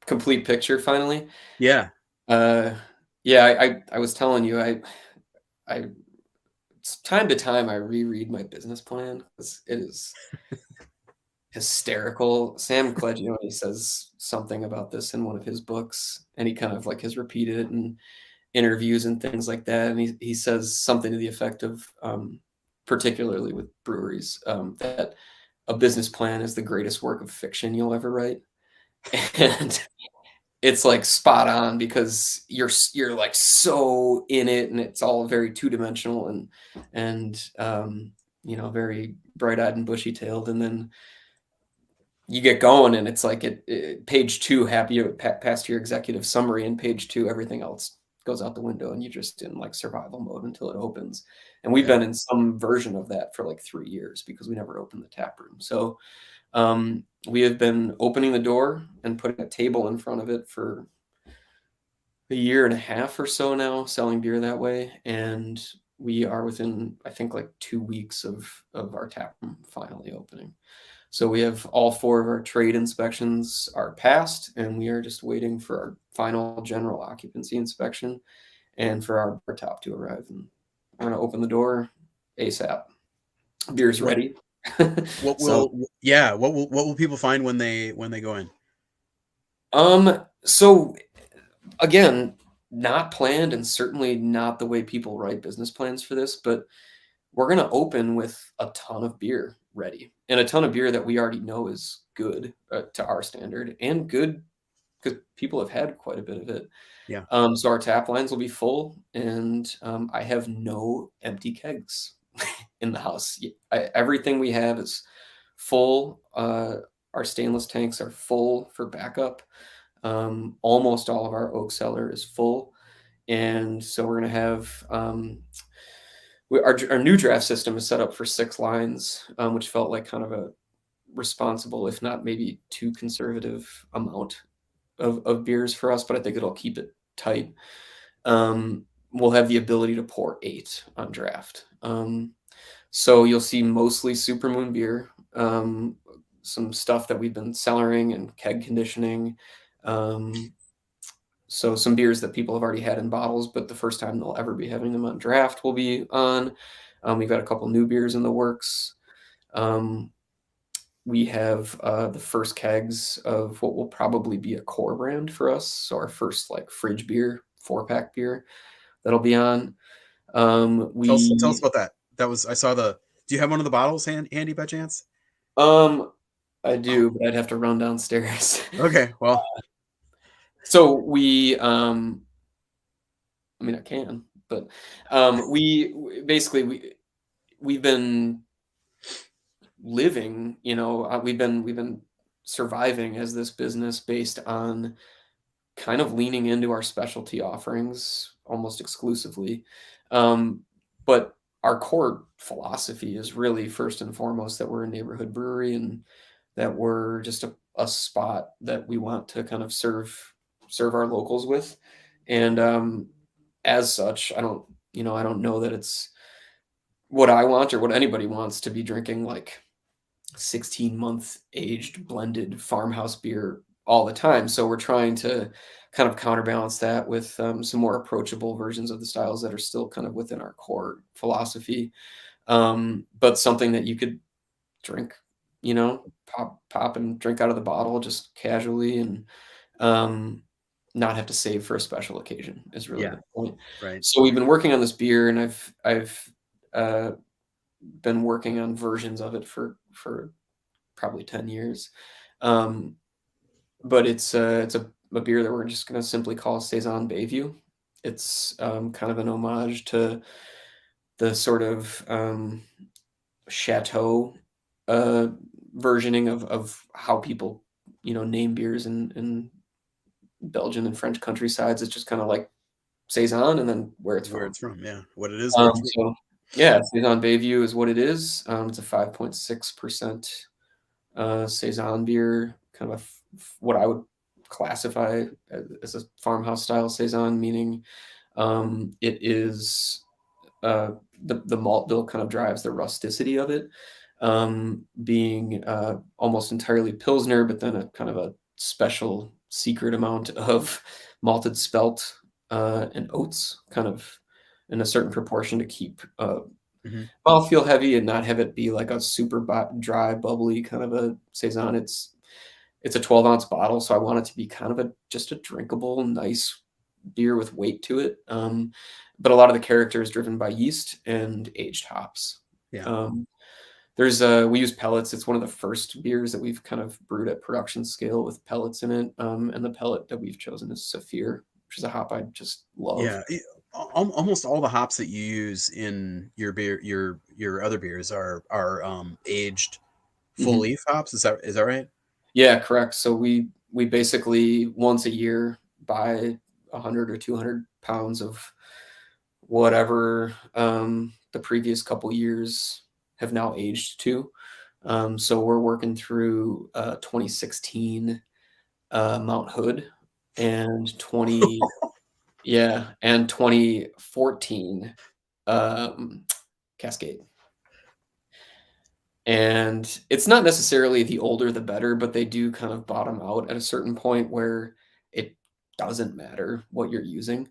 complete picture finally. Yeah. I was telling you, I time to time I reread my business plan, because it is hysterical. Sam Clegione says something about this in one of his books, and he kind of like has repeated it in interviews and things like that. And he says something to the effect of, particularly with breweries, that a business plan is the greatest work of fiction you'll ever write. And it's like spot on, because you're like so in it, and it's all very two-dimensional and you know, very bright-eyed and bushy-tailed, and then you get going, and it's like page 2, happy past your executive summary, and page 2 everything else goes out the window, and you're just in like survival mode until it opens. And we've been in some version of that for like 3 years because we never opened the tap room. So we have been opening the door and putting a table in front of it for a year and a half or so now, selling beer that way. And we are within, I think, like 2 weeks of our tap room finally opening. So we have all 4 of our trade inspections are passed, and we are just waiting for our final general occupancy inspection and for our bar top to arrive. And we're going to open the door ASAP. Beer's ready. What will people find when they go in? So again, not planned, and certainly not the way people write business plans for this, but we're going to open with a ton of beer ready, and a ton of beer that we already know is good to our standard, and good because people have had quite a bit of it. Yeah. So our tap lines will be full, and I have no empty kegs in the house. Everything we have is full. Our stainless tanks are full for backup. Almost all of our oak cellar is full. And so we're going to have, our new draft system is set up for 6 lines, which felt like kind of a responsible, if not maybe too conservative amount of beers for us, but I think it'll keep it tight. We'll have the ability to pour 8 on draft. So you'll see mostly Supermoon beer, some stuff that we've been cellaring and keg conditioning. So some beers that people have already had in bottles, but the first time they'll ever be having them on draft will be on. We've got a couple new beers in the works. We have the first kegs of what will probably be a core brand for us. So our first like fridge beer, 4-pack beer that'll be on. Tell us about that. I saw do you have one of the bottles handy by chance? I do, but I'd have to run downstairs. Okay, well. So we, I mean, I can, but we basically we've been living, you know, we've been surviving as this business based on kind of leaning into our specialty offerings almost exclusively. But our core philosophy is really first and foremost that we're a neighborhood brewery, and that we're just a spot that we want to kind of serve our locals with. And as such, I don't know that it's what I want or what anybody wants to be drinking like 16-month aged blended farmhouse beer all the time. So we're trying to kind of counterbalance that with some more approachable versions of the styles that are still kind of within our core philosophy, but something that you could drink, you know, pop and drink out of the bottle just casually, and not have to save for a special occasion is really the point. Right. So we've been working on this beer, and I've been working on versions of it for probably 10 years. But it's a beer that we're just going to simply call Saison Bayview. It's kind of an homage to the sort of chateau versioning of how people, you know, name beers in Belgian and French countrysides. It's just kind of like Saison and then where it's from. Yeah, what it is. So yeah, Saison Bayview is what it is. It's a 5.6% Saison beer, kind of what I would classify as a farmhouse style Saison, meaning it is the malt bill kind of drives the rusticity of it, being almost entirely Pilsner, but then a kind of a special secret amount of malted spelt and oats, kind of in a certain proportion to keep mouthfeel heavy and not have it be like a super dry, bubbly kind of a saison. It's a 12-ounce bottle, so I want it to be kind of just a drinkable, nice beer with weight to it. But a lot of the character is driven by yeast and aged hops. Yeah. We use pellets. It's one of the first beers that we've kind of brewed at production scale with pellets in it. And the pellet that we've chosen is Saphir, which is a hop I just love. Yeah. Almost all the hops that you use in your beer, your other beers are aged full leaf hops. Is that right? Yeah, correct. So we basically once a year buy 100 or 200 pounds of whatever the previous couple years have now aged to. So we're working through 2016 Mount Hood and 2014 Cascade. And it's not necessarily the older the better, but they do kind of bottom out at a certain point where it doesn't matter what you're using.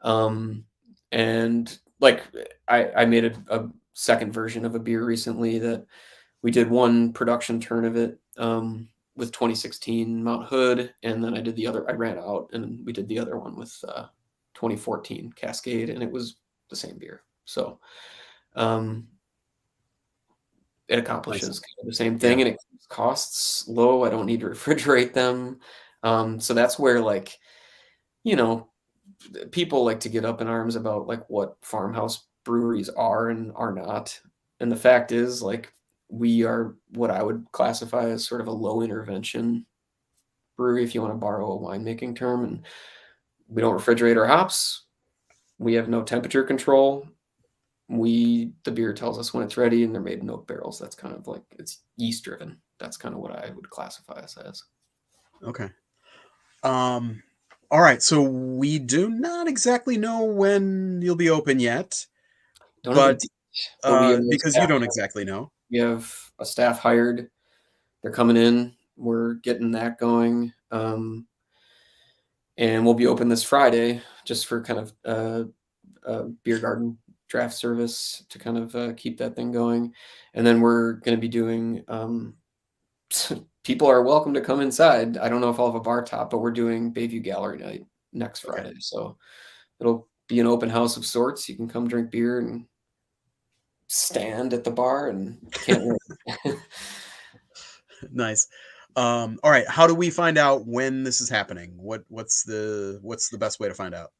And like I made a second version of a beer recently that we did one production turn of it with 2016 Mount Hood, and then I ran out and we did the other one with 2014 Cascade, and it was the same beer. So it accomplishes kind of the same thing, and it keeps costs low. I don't need to refrigerate them. So that's where, like, people like to get up in arms about like what farmhouse breweries are and are not. And the fact is, like, we are what I would classify as sort of a low intervention brewery, if you want to borrow a winemaking term. And we don't refrigerate our hops. We have no temperature control. The beer tells us when it's ready, and they're made in oak barrels. That's kind of like, it's yeast driven. That's kind of what I would classify us as. Okay. All right. So we do not exactly know when you'll be open yet, but because you don't exactly know. We have a staff hired. They're coming in. We're getting that going. And we'll be open this Friday just for kind of a beer garden draft service to kind of keep that thing going. And then we're going to be doing, people are welcome to come inside. I don't know if I'll have a bar top, but we're doing Bayview Gallery night next Friday. Okay. So it'll be an open house of sorts. You can come drink beer and stand at the bar and can't wait. Nice. All right. How do we find out when this is happening? What's the best way to find out?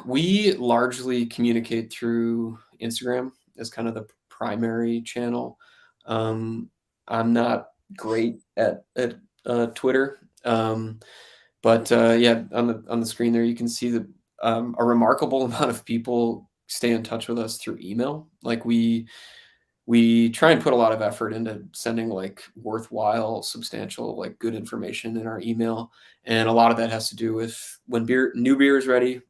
We largely communicate through Instagram as kind of the primary channel. I'm not great at Twitter. But yeah, on the screen there, you can see that a remarkable amount of people stay in touch with us through email. Like we try and put a lot of effort into sending like worthwhile, substantial, like good information in our email. And a lot of that has to do with when new beer is ready,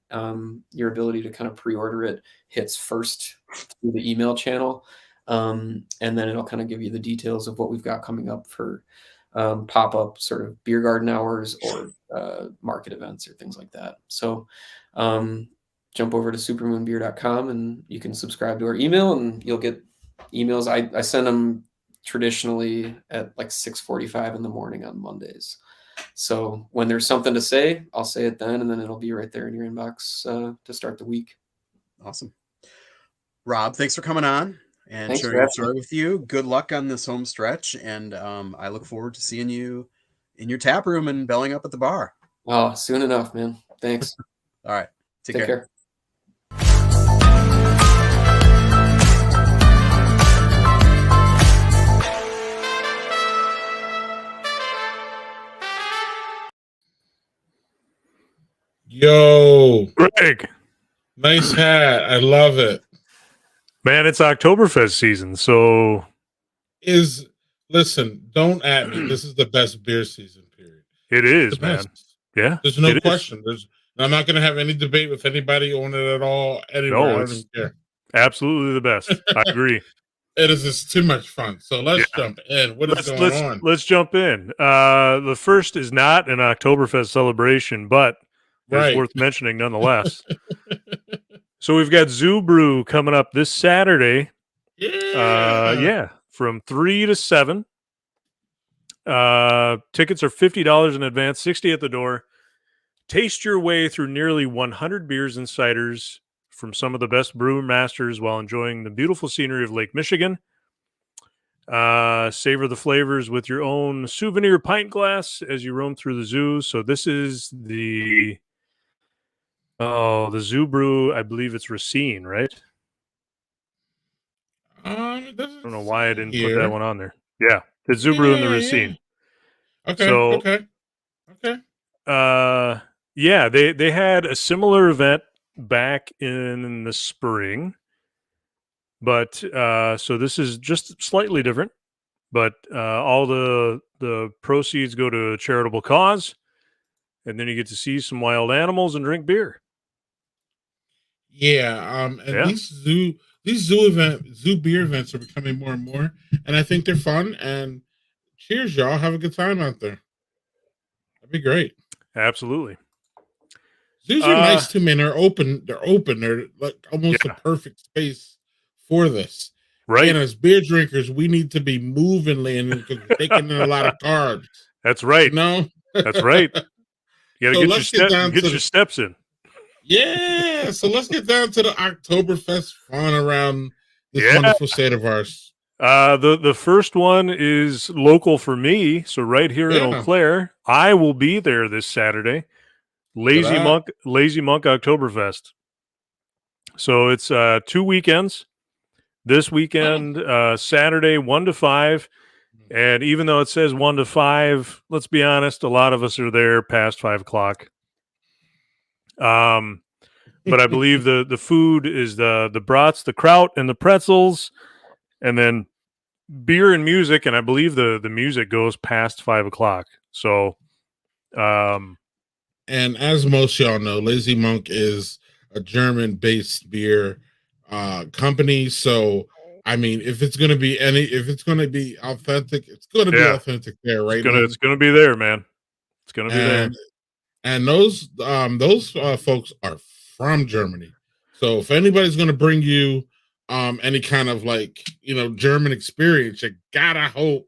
your ability to kind of pre-order it hits first through the email channel. And then it'll kind of give you the details of what we've got coming up for pop-up sort of beer garden hours or market events or things like that. So jump over to supermoonbeer.com and you can subscribe to our email and you'll get emails. I send them traditionally at like 6:45 in the morning on Mondays. So when there's something to say, I'll say it then, and then it'll be right there in your inbox to start the week. Awesome. Rob, thanks for coming on and sharing your story with you. Good luck on this home stretch, and I look forward to seeing you in your tap room and belling up at the bar. Oh, soon enough, man. Thanks. All right. Take care. Yo, Greg, nice hat. I love it. Man, it's Oktoberfest season, so listen, don't at me. This is the best beer season, period. It is, man. Yeah. There's no question. I'm not going to have any debate with anybody on it at all. Anywhere. I don't care. Absolutely the best. I agree. It is just too much fun. So let's jump in. What's going on? Let's jump in. The first is not an Oktoberfest celebration, but it's worth mentioning nonetheless. So we've got Zoo Brew coming up this Saturday. Yeah. From 3 to 7. Tickets are $50 in advance, $60 at the door. Taste your way through nearly 100 beers and ciders from some of the best brew masters while enjoying the beautiful scenery of Lake Michigan. Savor the flavors with your own souvenir pint glass as you roam through the zoo. So this is the Zoo Brew. I believe it's Racine, right? It I doesn't don't know say why I didn't put that here. one on there. Yeah, it's Zoo Brew and the Racine. Okay. So, Okay. they had a similar event back in the spring, but so this is just slightly different. But all the proceeds go to a charitable cause, and then you get to see some wild animals and drink beer. Yeah. And these zoo beer events are becoming more and more, and I think they're fun. And cheers, y'all! Have a good time out there. That'd be great. Absolutely. Zoos are nice too, man. They're open. They're like almost a perfect space for this. Right. And as beer drinkers, we need to be moving, Landon, because we're taking in a lot of carbs. That's right. You know? That's right. You got to get your steps in. Yeah. So let's get down to the Oktoberfest fun around this wonderful state of ours. The first one is local for me. So right here in Eau Claire, I will be there this Saturday. Lazy Monk Oktoberfest. So it's 2 weekends. This weekend, Saturday, 1 to 5. And even though it says 1 to 5, let's be honest, a lot of us are there past 5 o'clock. But I believe the food is the brats, the kraut, and the pretzels, and then beer and music. And I believe the music goes past 5 o'clock. So, and as most y'all know, Lazy Monk is a German-based beer company. So, I mean, if it's going to be authentic, it's going to be authentic there, right? It's going to be there, man. It's going to be there. And those folks are from Germany. So if anybody's going to bring you any kind of German experience, you gotta hope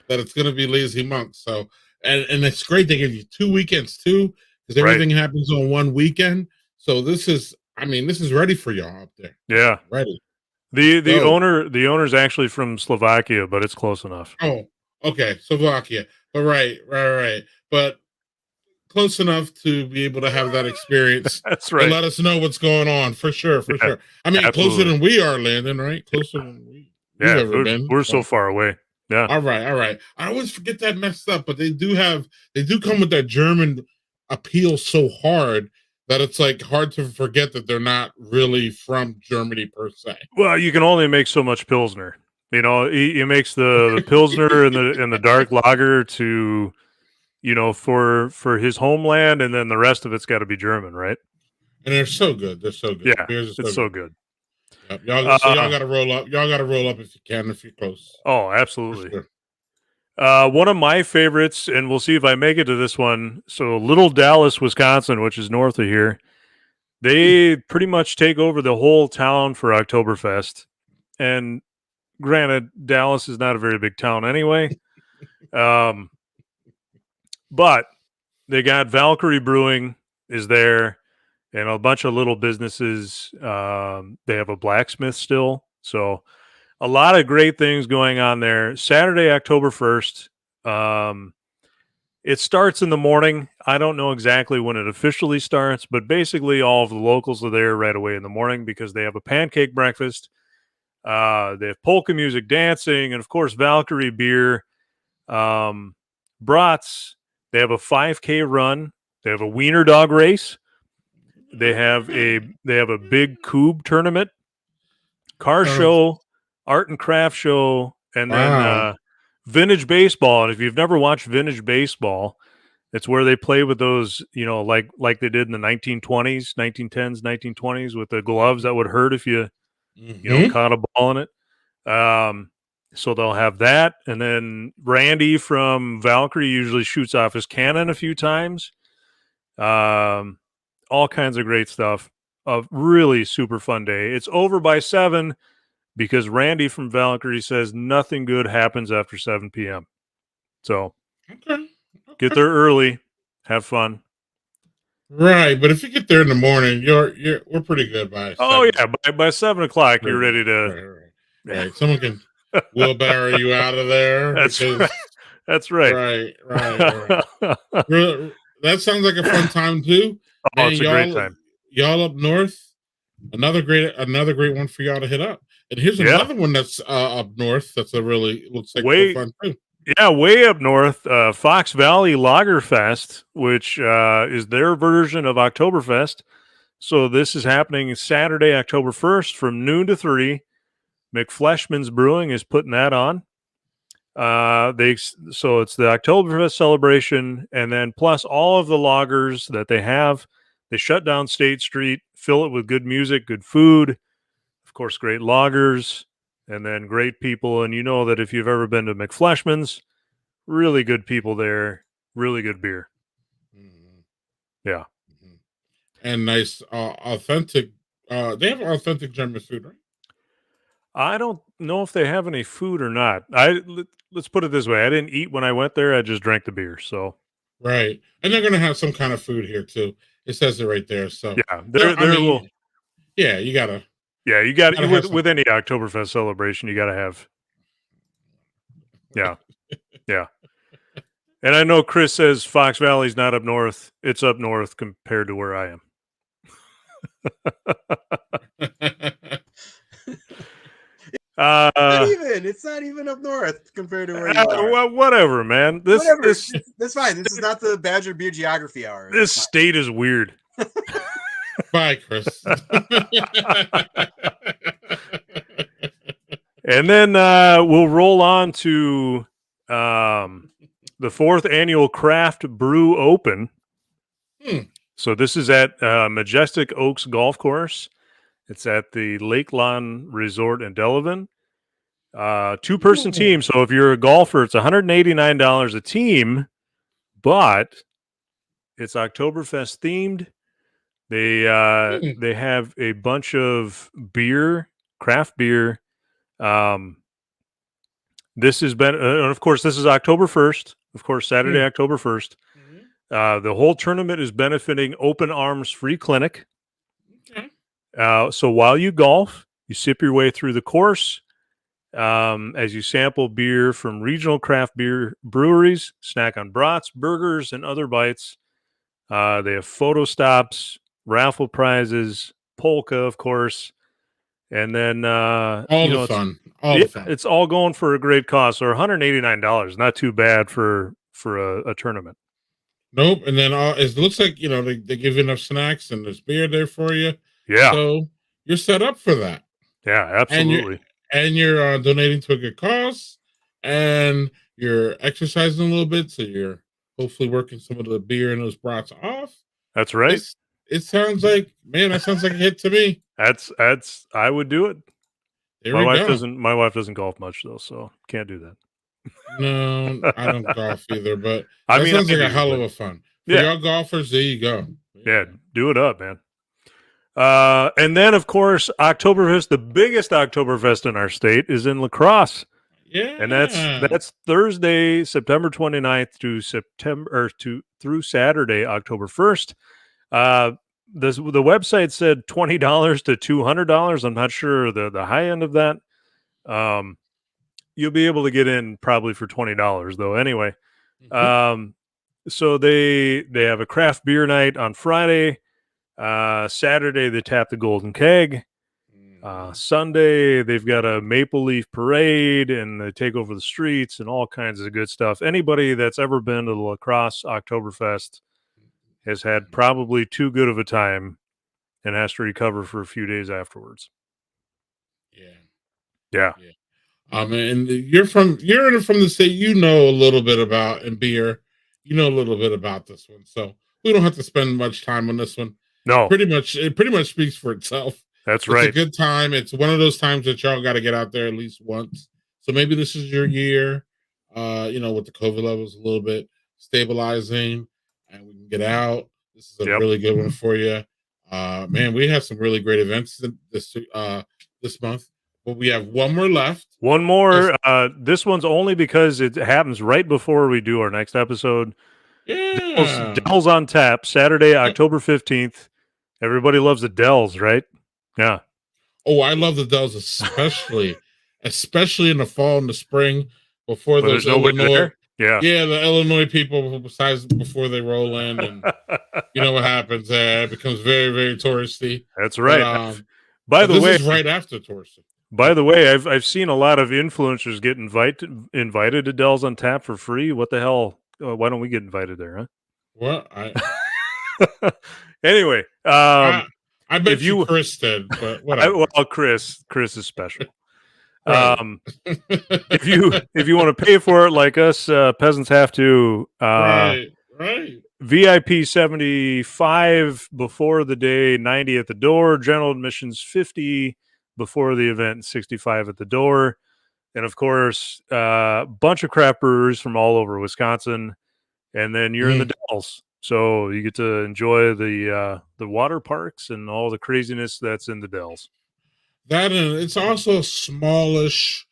that it's going to be Lazy Monk. So and it's great they give you 2 weekends too, because everything happens on one weekend. So this is ready for y'all out there. Yeah, ready. The owner's actually from Slovakia, but it's close enough. Oh, okay, Slovakia, but right. But close enough to be able to have that experience. That's right. And let us know what's going on for sure. I mean, closer than we are, Landon, right? Closer than we've ever been. We're so far away. Yeah. All right. I always forget that messed up, but they do come with that German appeal so hard that it's like hard to forget that they're not really from Germany per se. Well, you can only make so much Pilsner. You know, he makes the Pilsner and the dark lager to, for his homeland, and then the rest of it's got to be German, right? And they're so good. Yeah, it's so good. Yep. Y'all got to roll up. Y'all got to roll up if you can, if you're close. Oh, absolutely. Sure. One of my favorites, and we'll see if I make it to this one. So, Little Dallas, Wisconsin, which is north of here, they pretty much take over the whole town for Oktoberfest. And granted, Dallas is not a very big town anyway. But they got Valkyrie Brewing is there, and a bunch of little businesses. They have a blacksmith still. So a lot of great things going on there. Saturday, October 1st. It starts in the morning. I don't know exactly when it officially starts, but basically all of the locals are there right away in the morning because they have a pancake breakfast. They have polka music, dancing, and of course Valkyrie beer, brats. They have a 5K run. They have a wiener dog race. They have a big Cube tournament, car show, art and craft show, and then vintage baseball. And if you've never watched vintage baseball, it's where they play with those, like they did in the 1920s, 1910s, 1920s with the gloves that would hurt if you caught a ball in it. So they'll have that. And then Randy from Valkyrie usually shoots off his cannon a few times. All kinds of great stuff. a really super fun day. It's over by 7 because Randy from Valkyrie says nothing good happens after 7 p.m. So get there early, have fun. Right, but if you get there in the morning, we're pretty good by. Oh 7. yeah, by 7 o'clock you're ready to. Right. Someone can wheelbarrow you out of there. That's because, right. That's right. Right. That sounds like a fun time too. Oh, Man, it's a great time. Y'all up north. Another great one for y'all to hit up. And here's another one that's up north. That's looks like fun too. Yeah, way up north, Fox Valley Lagerfest, which is their version of Oktoberfest. So this is happening Saturday, October 1st from noon to 3. McFleshman's Brewing is putting that on. So it's the Oktoberfest celebration, and then plus all of the lagers that they have. They shut down State Street, fill it with good music, good food, of course, great lagers, and then great people. And you know that if you've ever been to McFleshman's, really good people there, really good beer. Mm-hmm. Yeah. Mm-hmm. And nice, authentic. They have authentic German food, right? I don't know if they have any food or not. Let's put it this way: I didn't eat when I went there. I just drank the beer. So right, and they're gonna have some kind of food here too. It says it right there. So yeah, will. Yeah, you gotta. Yeah, you got with any Oktoberfest celebration, you gotta have. Yeah, yeah. And I know Chris says Fox Valley's not up north. It's up north compared to where I am. It's not even up north compared to where you are. Well, whatever, man. That's fine. This is not the Badger Beer Geography Hour. This state is weird. Bye, Chris. And then we'll roll on to the 4th annual Craft Brew Open. So this is at Majestic Oaks Golf Course. It's at the Lake Lawn Resort in Delavan. 2-person team. So if you're a golfer, it's $189 a team, but it's Oktoberfest themed. They have a bunch of beer, craft beer. This has been, and of course, this is October 1st. Of course, Saturday, October 1st. The whole tournament is benefiting Open Arms Free Clinic. So while you golf, you sip your way through the course as you sample beer from regional craft beer breweries, snack on brats, burgers, and other bites. They have photo stops, raffle prizes, polka, of course, and then all the fun. It's all going for a great cause. So $189, not too bad for a tournament. Nope. And then it looks like they give you enough snacks and there's beer there for you. Yeah. So you're set up for that. Yeah, absolutely. And you're donating to a good cause, and you're exercising a little bit, so you're hopefully working some of the beer and those brats off. That's right. It sounds like, man, that sounds like a hit to me. That's I would do it. My wife doesn't golf much though, so can't do that. No, I don't golf either, but that sounds like a hell of a fun. For y'all golfers, there you go. Yeah, do it up, man. And then, of course, Oktoberfest, the biggest Oktoberfest in our state, is in La Crosse. Yeah. And that's Thursday, September 29th through Saturday, October 1st. The website said $20 to $200. I'm not sure the high end of that. You'll be able to get in probably for $20 though. Anyway, so they have a craft beer night on Friday. Saturday they tap the Golden Keg. Sunday they've got a Maple Leaf Parade and they take over the streets and all kinds of good stuff. Anybody that's ever been to the La Crosse Oktoberfest has had probably too good of a time and has to recover for a few days afterwards. Yeah. And you're from the state. You know a little bit about beer. You know a little bit about this one, so we don't have to spend much time on this one. No, it pretty much speaks for itself. That's right. It's a good time. It's one of those times that y'all got to get out there at least once. So maybe this is your year. With the COVID levels a little bit stabilizing, and we can get out. This is a really good one for you. Man, we have some really great events this month. But we have one more left. One more. This one's only because it happens right before we do our next episode. Yeah. Dells on Tap, Saturday, October 15th. Everybody loves the Dells, right? Yeah. Oh, I love the Dells, especially in the fall and the spring before When those there's nobody Illinois. there? Yeah. The Illinois people, besides before they roll in, and you know what happens. It becomes very, very touristy. That's right. But, by the way, this is right after touristy. By the way, I've seen a lot of influencers get invited to Dells on Tap for free. What the hell? Why don't we get invited there, huh? What? Anyway, I bet you Chris did, but whatever. Chris is special. Right. If you want to pay for it like us peasants have to, right. VIP 75 before the day, 90 at the door. General admissions 50 before the event, 65 at the door. And of course, a bunch of craft brewers from all over Wisconsin. And then you're in the Dells. So you get to enjoy the water parks and all the craziness that's in the Dells. That, and it's also a smallish,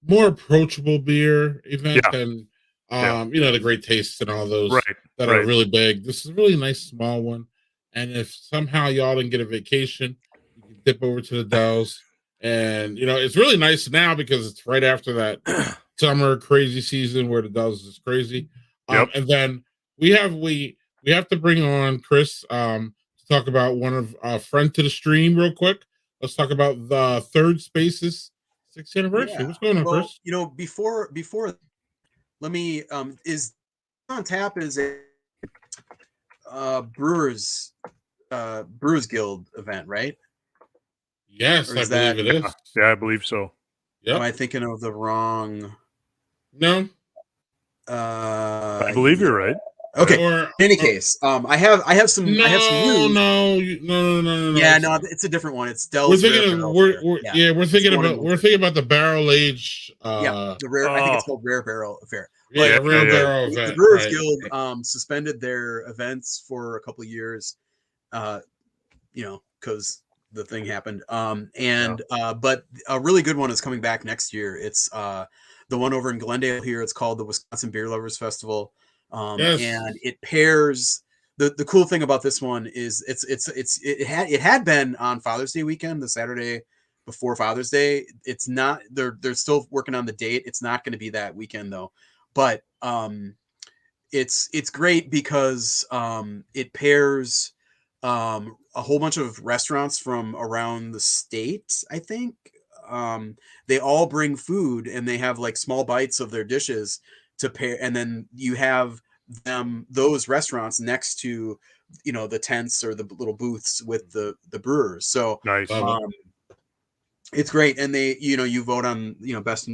more approachable beer event than the Great Tastes and all those that are really big. This is a really nice small one. And if somehow y'all didn't get a vacation, you can dip over to the Dells. And it's really nice now because it's right after that summer crazy season where the Dells is crazy. And then we have to bring on Chris to talk about one of our friend to the stream real quick. Let's talk about the Third Space's 6th anniversary. Yeah. What's going on, Chris? Before let me is on Tap is a Brewers Guild event, right? Yes, I believe it is. Yeah, I believe so. Yep. Am I thinking of the wrong? No. I believe you're right. Okay. In any case, I have some. No, I have some news. No. Yeah, no, it's a different one. It's Dells. We're thinking about the barrel aged. The rare. I think it's called Rare Barrel Affair. Rare Barrel event. The Brewers Guild suspended their events for a couple of years, because the thing happened. But a really good one is coming back next year. It's the one over in Glendale here. It's called the Wisconsin Beer Lovers Festival. And it pairs. The cool thing about this one is it had been on Father's Day weekend, the Saturday before Father's Day. It's not. They're still working on the date. It's not going to be that weekend though. But it's great because it pairs a whole bunch of restaurants from around the state. I think they all bring food and they have like small bites of their dishes to pair, and then you have those restaurants next to the tents or the little booths with the brewers. So nice. It's great, and they you vote on best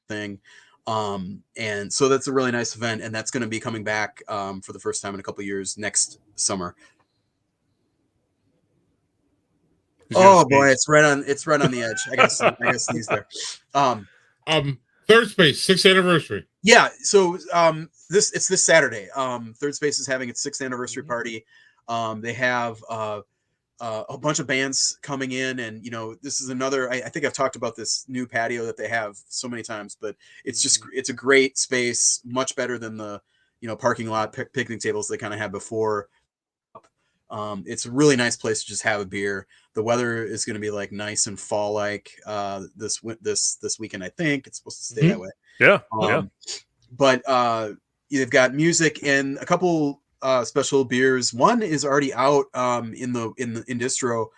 thing. And so that's a really nice event, and that's going to be coming back for the first time in a couple of years next summer. Oh boy, it's right on the edge. I got sneeze there. Third Space 6th anniversary. Yeah, so it's this Saturday. Third Space is having its 6th anniversary party. They have a bunch of bands coming in, and this is another. I think I've talked about this new patio that they have so many times, but it's just it's a great space, much better than the parking lot picnic tables they kind of had before. It's a really nice place to just have a beer. The weather is going to be like nice and fall like this weekend. I think it's supposed to stay that way. Yeah. But they've got music and a couple special beers. One is already out in distro.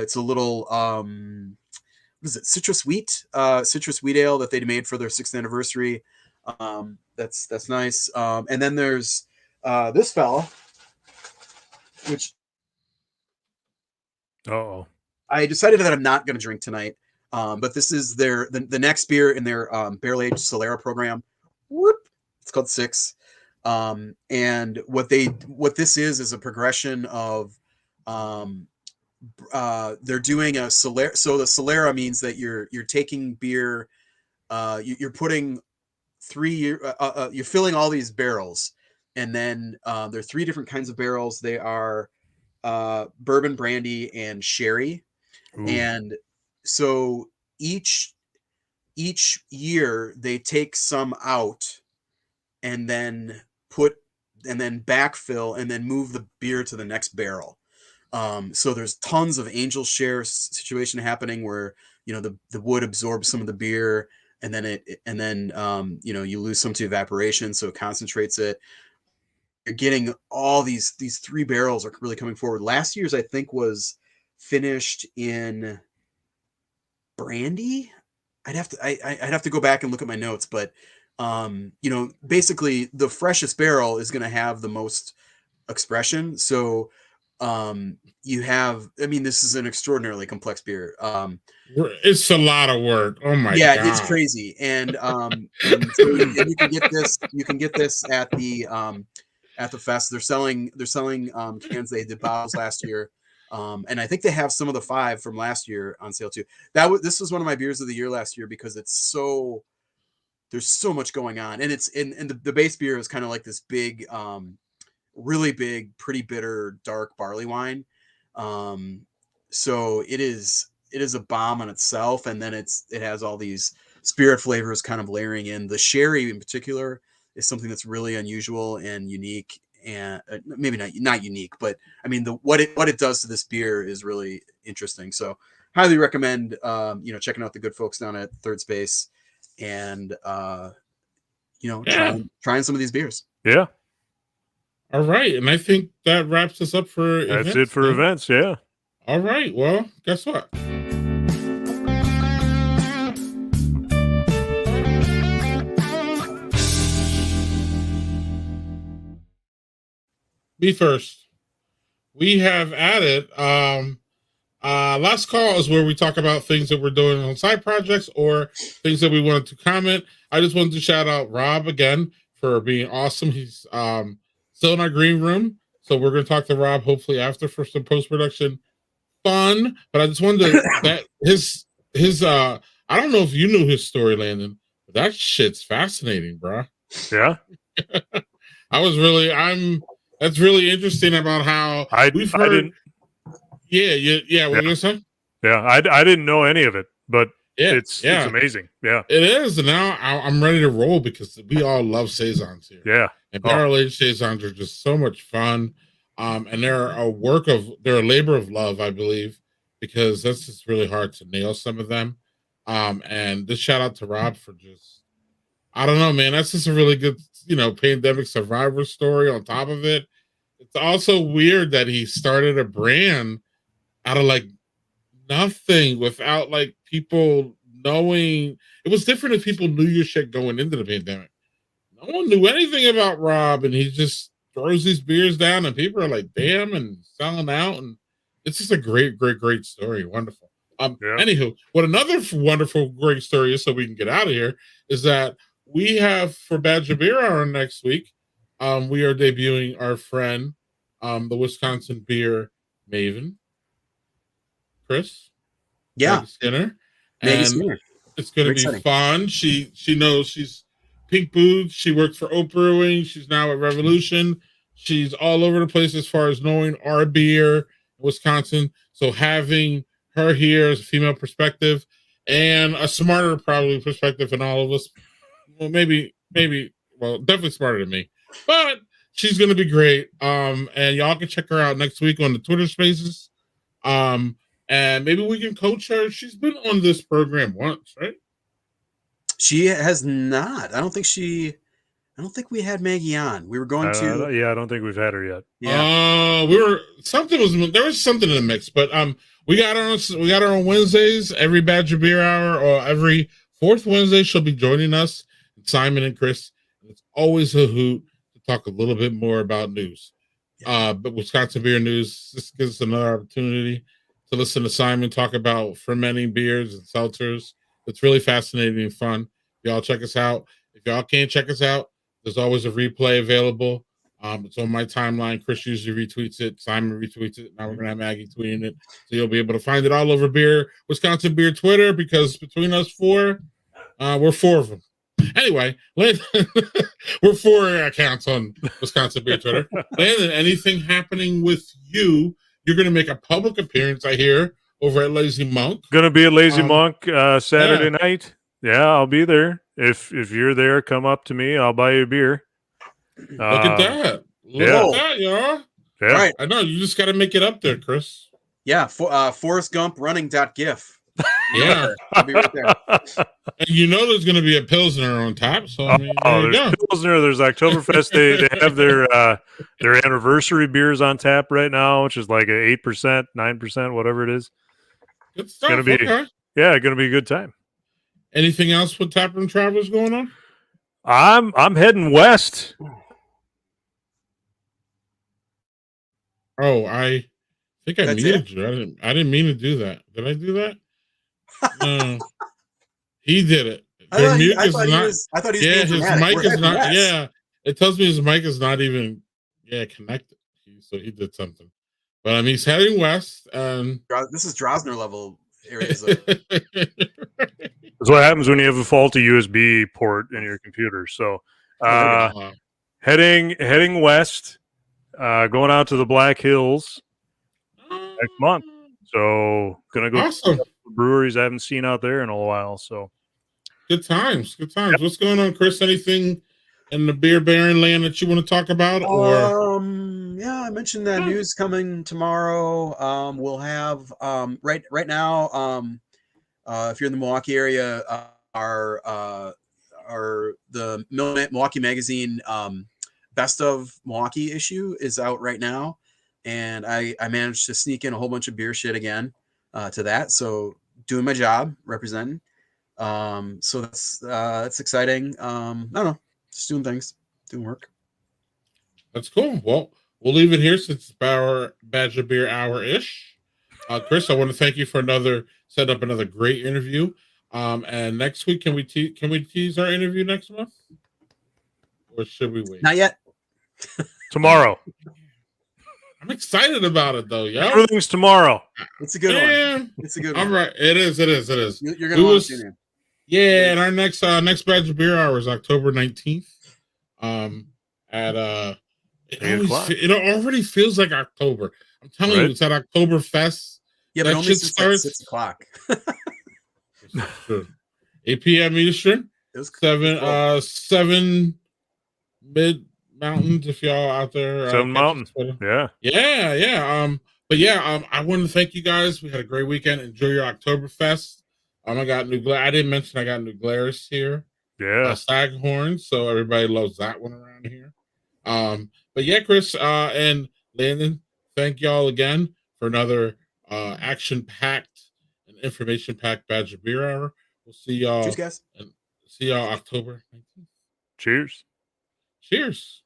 It's a little what is it? Citrus wheat ale that they made for their 6th anniversary. That's nice. And then there's this fella, which I decided that I'm not going to drink tonight. But this is the next beer in their barrel aged Solera program. It's called 6. And what this is a progression of they're doing a Solera. So the Solera means that you're taking beer, you're putting you're filling all these barrels, and then there are 3 different kinds of barrels. They are bourbon, brandy, and sherry. Ooh. And so each year they take some out and then backfill and then move the beer to the next barrel. So there's tons of angel share situation happening where, you know, the wood absorbs some of the beer, and then you know, you lose some to evaporation, so it concentrates it. You're getting all these 3 barrels are really coming forward. Last year's, I think, was finished in brandy. I'd have to go back and look at my notes, but you know, basically the freshest barrel is going to have the most expression. So you have, I mean, this is an extraordinarily complex beer. It's a lot of work. Oh my yeah, god, it's crazy. And so you can get this at the fest. They're selling cans. They did bottles last year. And I think they have some of the 5 from last year on sale too. This was one of my beers of the year last year because there's so much going on, and it's in the base beer is kind of like this big, really big, pretty bitter, dark barley wine. So it is a bomb on itself, and then it has all these spirit flavors kind of layering in. The sherry in particular is something that's really unusual and unique, and maybe not unique, but I mean what it does to this beer is really interesting. So highly recommend you know, checking out the good folks down at Third Space, and you know, trying some of these beers. Yeah. All right, and I think that wraps us up for That's events, it for events. Yeah. All right, well, guess what? Me first. We have added last call is where we talk about things that we're doing on side projects or things that we wanted to comment. I just wanted to shout out Rob again for being awesome. He's still in our green room, so we're going to talk to Rob hopefully after for some post-production fun. But I just wanted to that his I don't know if you knew his story, Landon, but that shit's fascinating, bro. Yeah. That's really interesting about how we've heard. Yeah. What were you saying? Yeah, I didn't know any of it, but it's amazing. Yeah, it is. And now I'm ready to roll because we all love saisons here. Yeah, and barrel-aged saisons are just so much fun. And they're a labor of love, I believe, because that's just really hard to nail some of them. And this shout out to Rob for just, I don't know, man. That's just a really good, you know, pandemic survivor story on top of it. It's also weird that he started a brand out of like nothing without like people knowing. It was different if people knew your shit going into the pandemic. No one knew anything about Rob, and he just throws these beers down, and people are like, damn, and selling out. And it's just a great story. Wonderful. Anywho, what another wonderful, great story is, so we can get out of here, is that we have for Badger Beer Hour next week, we are debuting our friend, the Wisconsin beer maven, Chris. Yeah. Skinner. Maggie Skinner. It's going to be fun. She knows she's Pink Boots. She worked for Oak Brewing. She's now at Revolution. She's all over the place as far as knowing our beer in Wisconsin. So having her here as a female perspective and a smarter probably perspective than all of us. Well, definitely smarter than me. But she's going to be great. And y'all can check her out next week on the Twitter Spaces. And maybe we can coach her. She's been on this program once, right? She has not. I don't think we had Maggie on. We were going to. I don't think we've had her yet. Yeah. There was something in the mix, but we got her on Wednesdays, every Badger Beer Hour, or every fourth Wednesday. She'll be joining us, Simon and Chris. It's always a hoot to talk a little bit more about news. But Wisconsin beer news, this gives us another opportunity to listen to Simon talk about fermenting beers and seltzers. It's really fascinating and fun. Y'all check us out. If y'all can't check us out, there's always a replay available. It's on my timeline. Chris usually retweets it. Simon retweets it. Now we're going to have Maggie tweeting it. So you'll be able to find it all over Wisconsin Beer Twitter, because between us four, we're 4 of them. Anyway, we're 4 accounts on Wisconsin Beer Twitter. Landon, anything happening with you? You're going to make a public appearance, I hear, over at Lazy Monk. Going to be at Lazy Monk Saturday night. Yeah, I'll be there. If you're there, come up to me. I'll buy you a beer. Look at that. Look at that, y'all. Yeah. Right. I know. You just got to make it up there, Chris. Yeah. Forrest Gump running.gif. Yeah. I'll be right there. And you know there's going to be a Pilsner on tap. So, I mean, there's Pilsner. There's Oktoberfest. They have their anniversary beers on tap right now, which is like a 8%, 9%, whatever it is. Good stuff. It's gonna be, going to be a good time. Anything else with Taproom Travelers going on? I'm heading west. Oh, I think I muted you. I didn't mean to do that. Did I do that? No. He did it. I thought he was being his dramatic. mic is not. Yeah, it tells me his mic is not even. Yeah, connected. So he did something. But he's heading west. This is Drosner level areas. That's what happens when you have a faulty USB port in your computer. So, heading west, going out to the Black Hills next month. So, gonna go to breweries I haven't seen out there in a while. So, good times. Yep. What's going on, Chris? Anything in the beer baron land that you want to talk about? Yeah, I mentioned that news coming tomorrow. We'll have right now. If you're in the Milwaukee area, the Milwaukee Magazine Best of Milwaukee issue is out right now, and I managed to sneak in a whole bunch of beer shit again to that. So doing my job, representing. So that's exciting. I don't know, just doing things, doing work. That's cool. Well, we'll leave it here since it's our Badger Beer Hour-ish. Chris, I want to thank you for set up another great interview. And next week, can we tease our interview next month? Or should we wait? Not yet. Tomorrow. I'm excited about it though, yeah. Everything's tomorrow. It's a good one. It's a good one. All right. It is. You're gonna want to tune in. Yeah, and our next Badger Beer Hour is October 19th. At it already feels like October. I'm telling you, it's at Oktoberfest. Yeah, but only since like 6 o'clock. 8 p.m. Eastern. 7 mid mountains. If y'all out there, 7 Mountain. Yeah. But yeah, I want to thank you guys. We had a great weekend. Enjoy your Oktoberfest. I got new. I didn't mention I got new Glarus here. Yeah, Staghorn. So everybody loves that one around here. But yeah, Chris and Landon, thank y'all again for another action-packed and information-packed Badger Beer Hour. We'll see y'all. Cheers, guys. And see y'all October 19th. Cheers. Cheers.